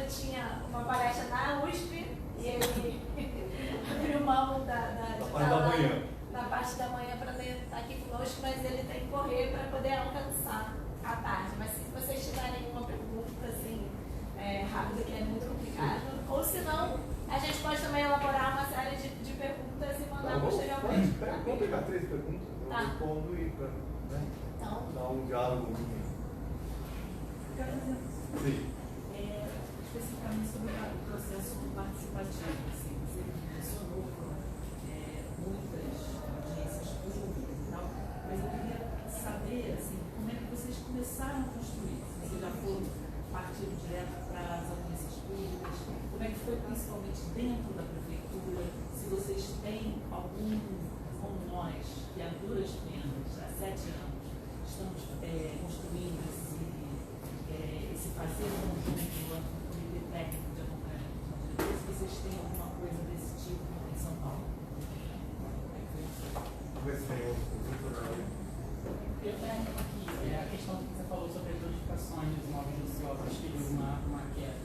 B: tinha uma palestra na USP e ele abriu mão da parte da manhã para estar aqui conosco, mas ele tem que correr para poder alcançar à tarde. Mas se vocês tiverem uma pergunta assim, rápida, que é muito complicado, ou se não, a gente pode também elaborar uma série de perguntas e mandar posteriormente.
E: Vamos pegar 3 perguntas, eu respondo e
B: então,
E: dar um diálogo. Sim.
C: Especificamente sobre o processo participativo, assim, você mencionou muitas audiências públicas e tal, mas eu queria saber assim, como é que vocês começaram a construir, se vocês já foram partindo direto para as audiências públicas, como é que foi principalmente dentro da prefeitura, se vocês têm algum, como nós, que há duras penas, há 7 anos, estamos construindo esse fazer conjunto do comitê técnico de acompanhamento de diretores, se vocês têm alguma coisa desse tipo em São Paulo.
F: Eu tenho aqui a questão que você falou sobre as notificações dos imóveis ociosos que teve uma queda.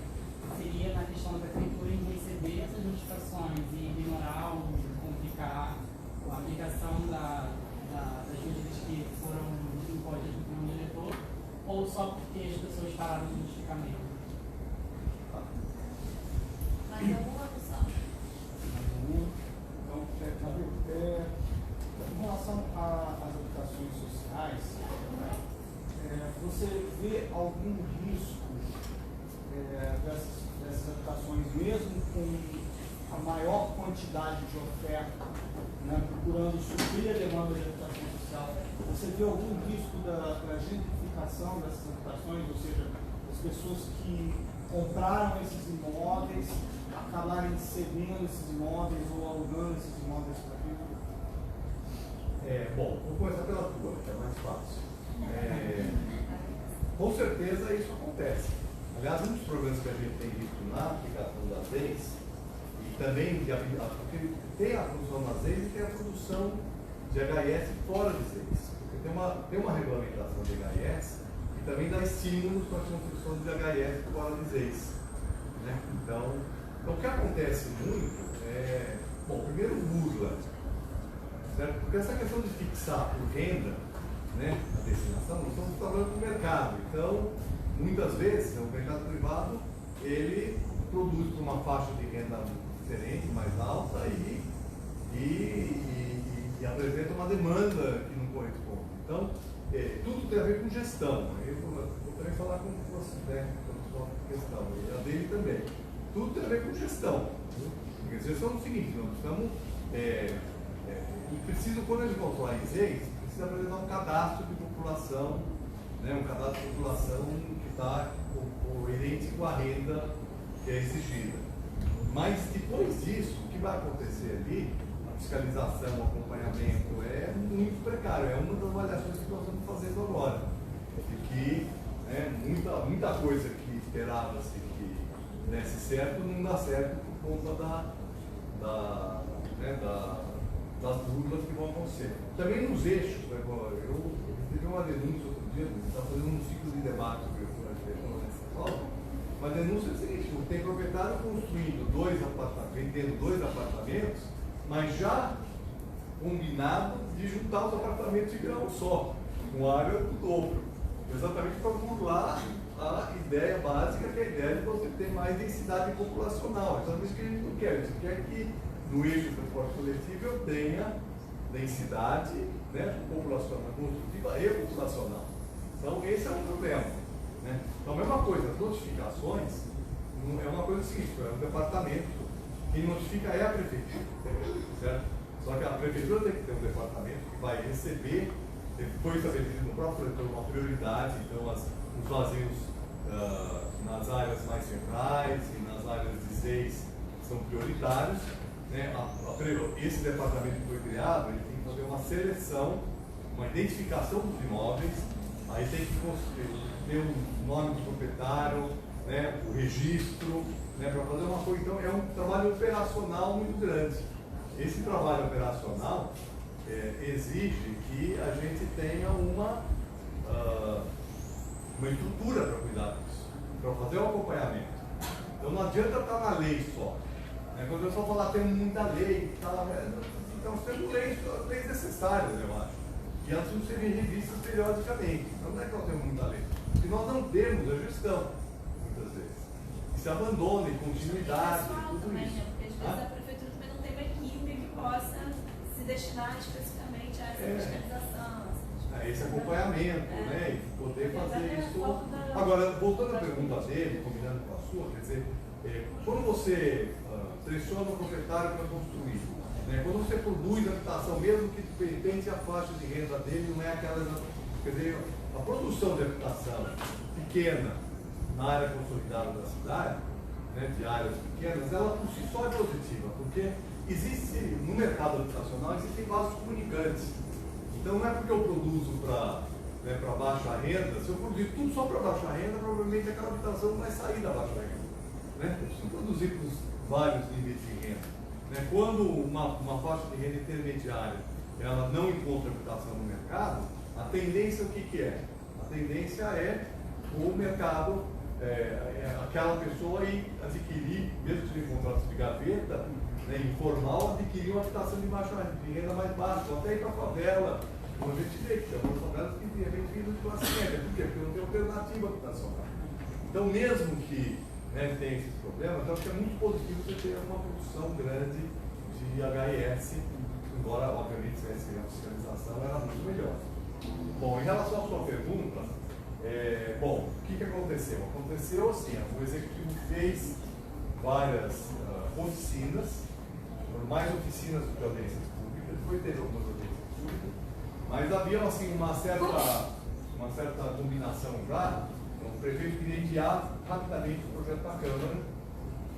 F: Seria na questão da prefeitura em receber essas notificações e ignorar ou complicar a aplicação das medidas que foram impostas no diretor, ou só porque as pessoas pararam de notificar mesmo?
B: mais alguma opção?
G: Então, em relação às habitações sociais, você vê algum risco dessas habitações, mesmo com a maior quantidade de oferta, né, procurando suprir a demanda de habitação social? Você vê algum risco da gentrificação dessas habitações, ou seja, as pessoas que compraram esses imóveis acabarem cedendo esses imóveis ou alugando esses imóveis para vida?
E: Bom, vou começar pela tua, que é mais fácil. Com certeza isso acontece. Aliás, um dos problemas que a gente tem visto na aplicação das leis, e também porque tem a produção das leis e tem a produção de HIS fora das leis. Porque tem uma regulamentação de HIS e também dá estímulos para a construção de HIS fora das leis. Né? Então, o que acontece muito é, primeiro burla, certo? Porque essa questão de fixar por renda, né, a destinação, nós estamos falando do mercado. Então, muitas vezes, o mercado privado, ele produz para uma faixa de renda diferente, mais alta, e apresenta uma demanda que não corresponde. Então, tudo tem a ver com gestão. Eu vou também falar com você, né, com a sua questão, e a dele também. Tudo tem a ver com gestão. Porque gestão é o seguinte, nós estamos... quando a gente vão falar em leis, precisa apresentar um cadastro de população, né, um cadastro de população que está idêntico à renda que é exigida. Mas depois disso, o que vai acontecer ali, a fiscalização, o acompanhamento, é muito precário. É uma das avaliações que nós estamos fazendo agora. De que muita coisa que esperava-se que desse certo não dá certo por conta das burlas que vão acontecer. Também nos eixos, eu tive uma denúncia outro dia, estava fazendo um ciclo de debate sobre o São Paulo. Uma denúncia é o seguinte: tem proprietário vendendo 2 apartamentos, mas já combinado de juntar os apartamentos de grão só, com área do dobro, exatamente para burlar a ideia básica, que é a ideia de você ter mais densidade populacional. Então, é isso que a gente não quer. A gente quer que no eixo do transporte coletivo eu tenha densidade, né, populacional, construtiva e populacional. Então, esse é um problema. Né? Então, a mesma coisa, as notificações é uma coisa seguinte: é um departamento, quem notifica é a prefeitura, certo? Só que a prefeitura tem que ter um departamento que vai receber, foi estabelecido no próprio setor uma prioridade, então os vazios nas áreas mais centrais e nas áreas de 6 são prioritários. Né? Esse departamento que foi criado, ele tem que fazer uma seleção, uma identificação dos imóveis, aí tem que ter o nome do proprietário, né, o registro, né, para fazer uma coisa. Então, é um trabalho operacional muito grande. Esse trabalho operacional exige que a gente tenha uma estrutura para cuidar disso, para fazer o acompanhamento. Então não adianta estar na lei só. Quando o pessoal falar temos muita lei, então temos leis necessárias, eu acho. E elas precisam serem revistas periodicamente. Então não é que nós temos muita lei. Porque nós não temos a gestão, muitas vezes. E se abandona em continuidade, tudo
B: também,
E: isso.
B: né? Porque às vezes a prefeitura também não tem uma equipe que possa se destinar especificamente a essa fiscalização.
E: Esse acompanhamento, né? E poder fazer isso. Agora, voltando à pergunta dele, combinando com a sua, quer dizer, quando você pressiona o proprietário para construir, quando você produz habitação, mesmo que pertence à faixa de renda dele, não é aquela. Quer dizer, a produção de habitação pequena na área consolidada da cidade, de áreas pequenas, ela por si só é positiva, porque existe, no mercado habitacional, existem vasos comunicantes. Então não é porque eu produzo para baixa renda, se eu produzir tudo só para baixa renda, provavelmente aquela habitação não vai sair da baixa renda. Eu preciso produzir para os vários níveis de renda. Quando uma faixa de renda intermediária ela não encontra habitação no mercado, a tendência o que é? A tendência é o mercado, aquela pessoa ir adquirir, mesmo que seja um contrato de gaveta, informal, adquirir uma habitação de renda mais baixa, ou até ir para a favela. Como a gente vê, que tem algumas favelas que de repente vivem de classe média. Por quê? Porque não tem alternativa habitacional. Então, mesmo que tenha esses problemas, eu acho que é muito positivo você ter uma produção grande de HIS, embora, obviamente, se a fiscalização era muito melhor. Bom, em relação à sua pergunta, o que aconteceu? Aconteceu assim, o executivo fez várias oficinas, mais oficinas do que audiências públicas, depois teve algumas audiências públicas, mas havia assim, uma certa combinação já. Então, o prefeito queria enviar rapidamente o projeto para a Câmara,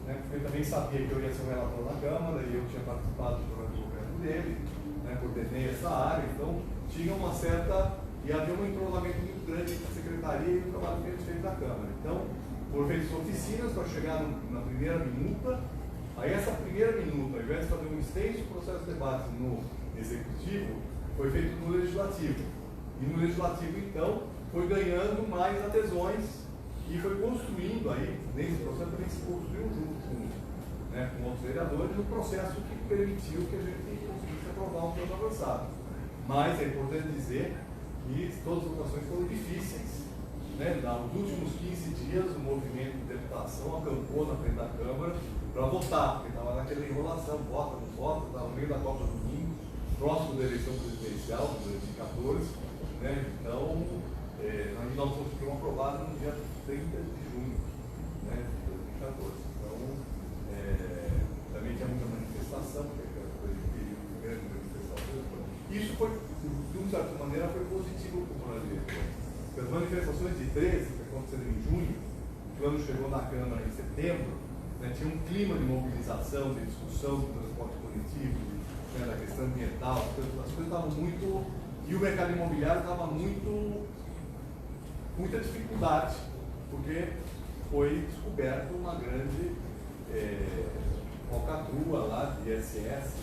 E: porque eu também sabia que eu ia ser um relator na Câmara e eu tinha participado do programa de governo dele, coordenei essa área, então tinha uma certa. E havia um entrosamento muito grande entre a Secretaria e o trabalho que eles fez na Câmara. Então, foram feitas oficinas para chegar na primeira minuta. Aí essa primeira minuta, ao invés de fazer um extenso processo de debate no Executivo, foi feito no Legislativo. E no Legislativo, então, foi ganhando mais adesões e foi construindo aí, nesse processo também se construiu junto com outros vereadores, um processo que permitiu que a gente conseguisse aprovar um plano avançado. Mas é importante dizer que todas as votações foram difíceis. Nos últimos 15 dias, o movimento de deputação acampou na frente da Câmara para votar, porque estava naquela enrolação, vota, não vota, estava no meio da Copa do Domingo, próximo da eleição presidencial, de 2014. Então, nós conseguimos aprovar no dia 30 de junho de 2014. Então, também tinha muita manifestação, porque era um período de grande manifestação. Isso foi, de uma certa maneira, foi positivo para o plano diretor. As manifestações de 13, que aconteceram em junho, o plano chegou na Câmara em setembro, tinha um clima de mobilização, de discussão do transporte coletivo, da questão ambiental, as coisas estavam muito. E o mercado imobiliário estava muita dificuldade, porque foi descoberto uma grande falcatrua lá de ISS,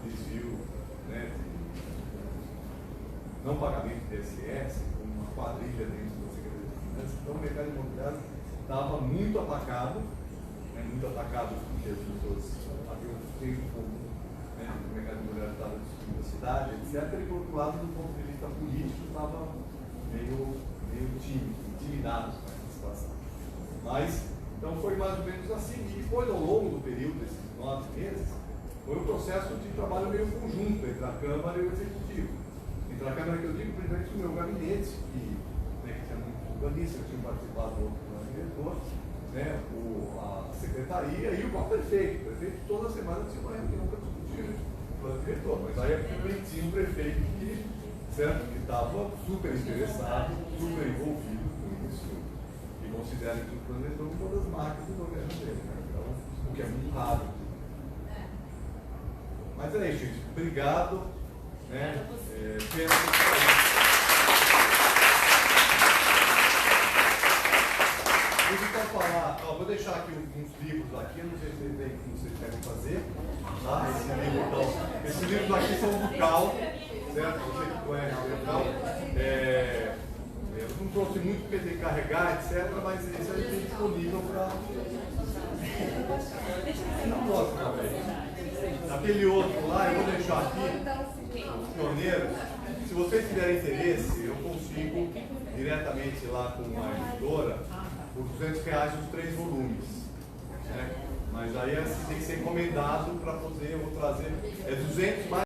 E: de desvio, de não pagamento de ISS, com uma quadrilha dentro da Secretaria de Finanças. Então o mercado imobiliário estava muito atacado porque as pessoas haviam feito comum. O mercado imobiliário estava destruindo a cidade, etc. E por outro lado, do ponto de vista político, estava meio tímido, intimidado com essa situação. Mas, então foi mais ou menos assim. E depois, ao longo do período, desses 9 meses, foi um processo de trabalho meio conjunto entre a Câmara e o Executivo. Entre a Câmara, que eu digo, principalmente o meu gabinete, que tinha muitos urbanistas, que tinham participado do outro plano diretor, a Secretaria e o próprio prefeito. O prefeito toda semana tinha uma reunião para discutir o plano diretor, mas aí tinha um prefeito que estava super interessado, super envolvido com isso, e considera que o plano diretor uma das marcas do governo dele, então, o que é muito raro. Mas é isso, gente. Obrigado. Vou deixar aqui uns livros aqui, não sei se vocês querem fazer. Tá? Esses livros aqui são do Cal, certo? Você que conhece o Cal. Eu não trouxe muito porque tem que carregar, etc., mas esse aí tem disponível para Não gosto também. Aquele outro lá, eu vou deixar aqui, os pioneiros. Se vocês tiverem interesse, eu consigo diretamente lá com a editora por R$200 os 3 volumes. Né? Mas aí assim, tem que ser encomendado para poder eu trazer. É 200 mais.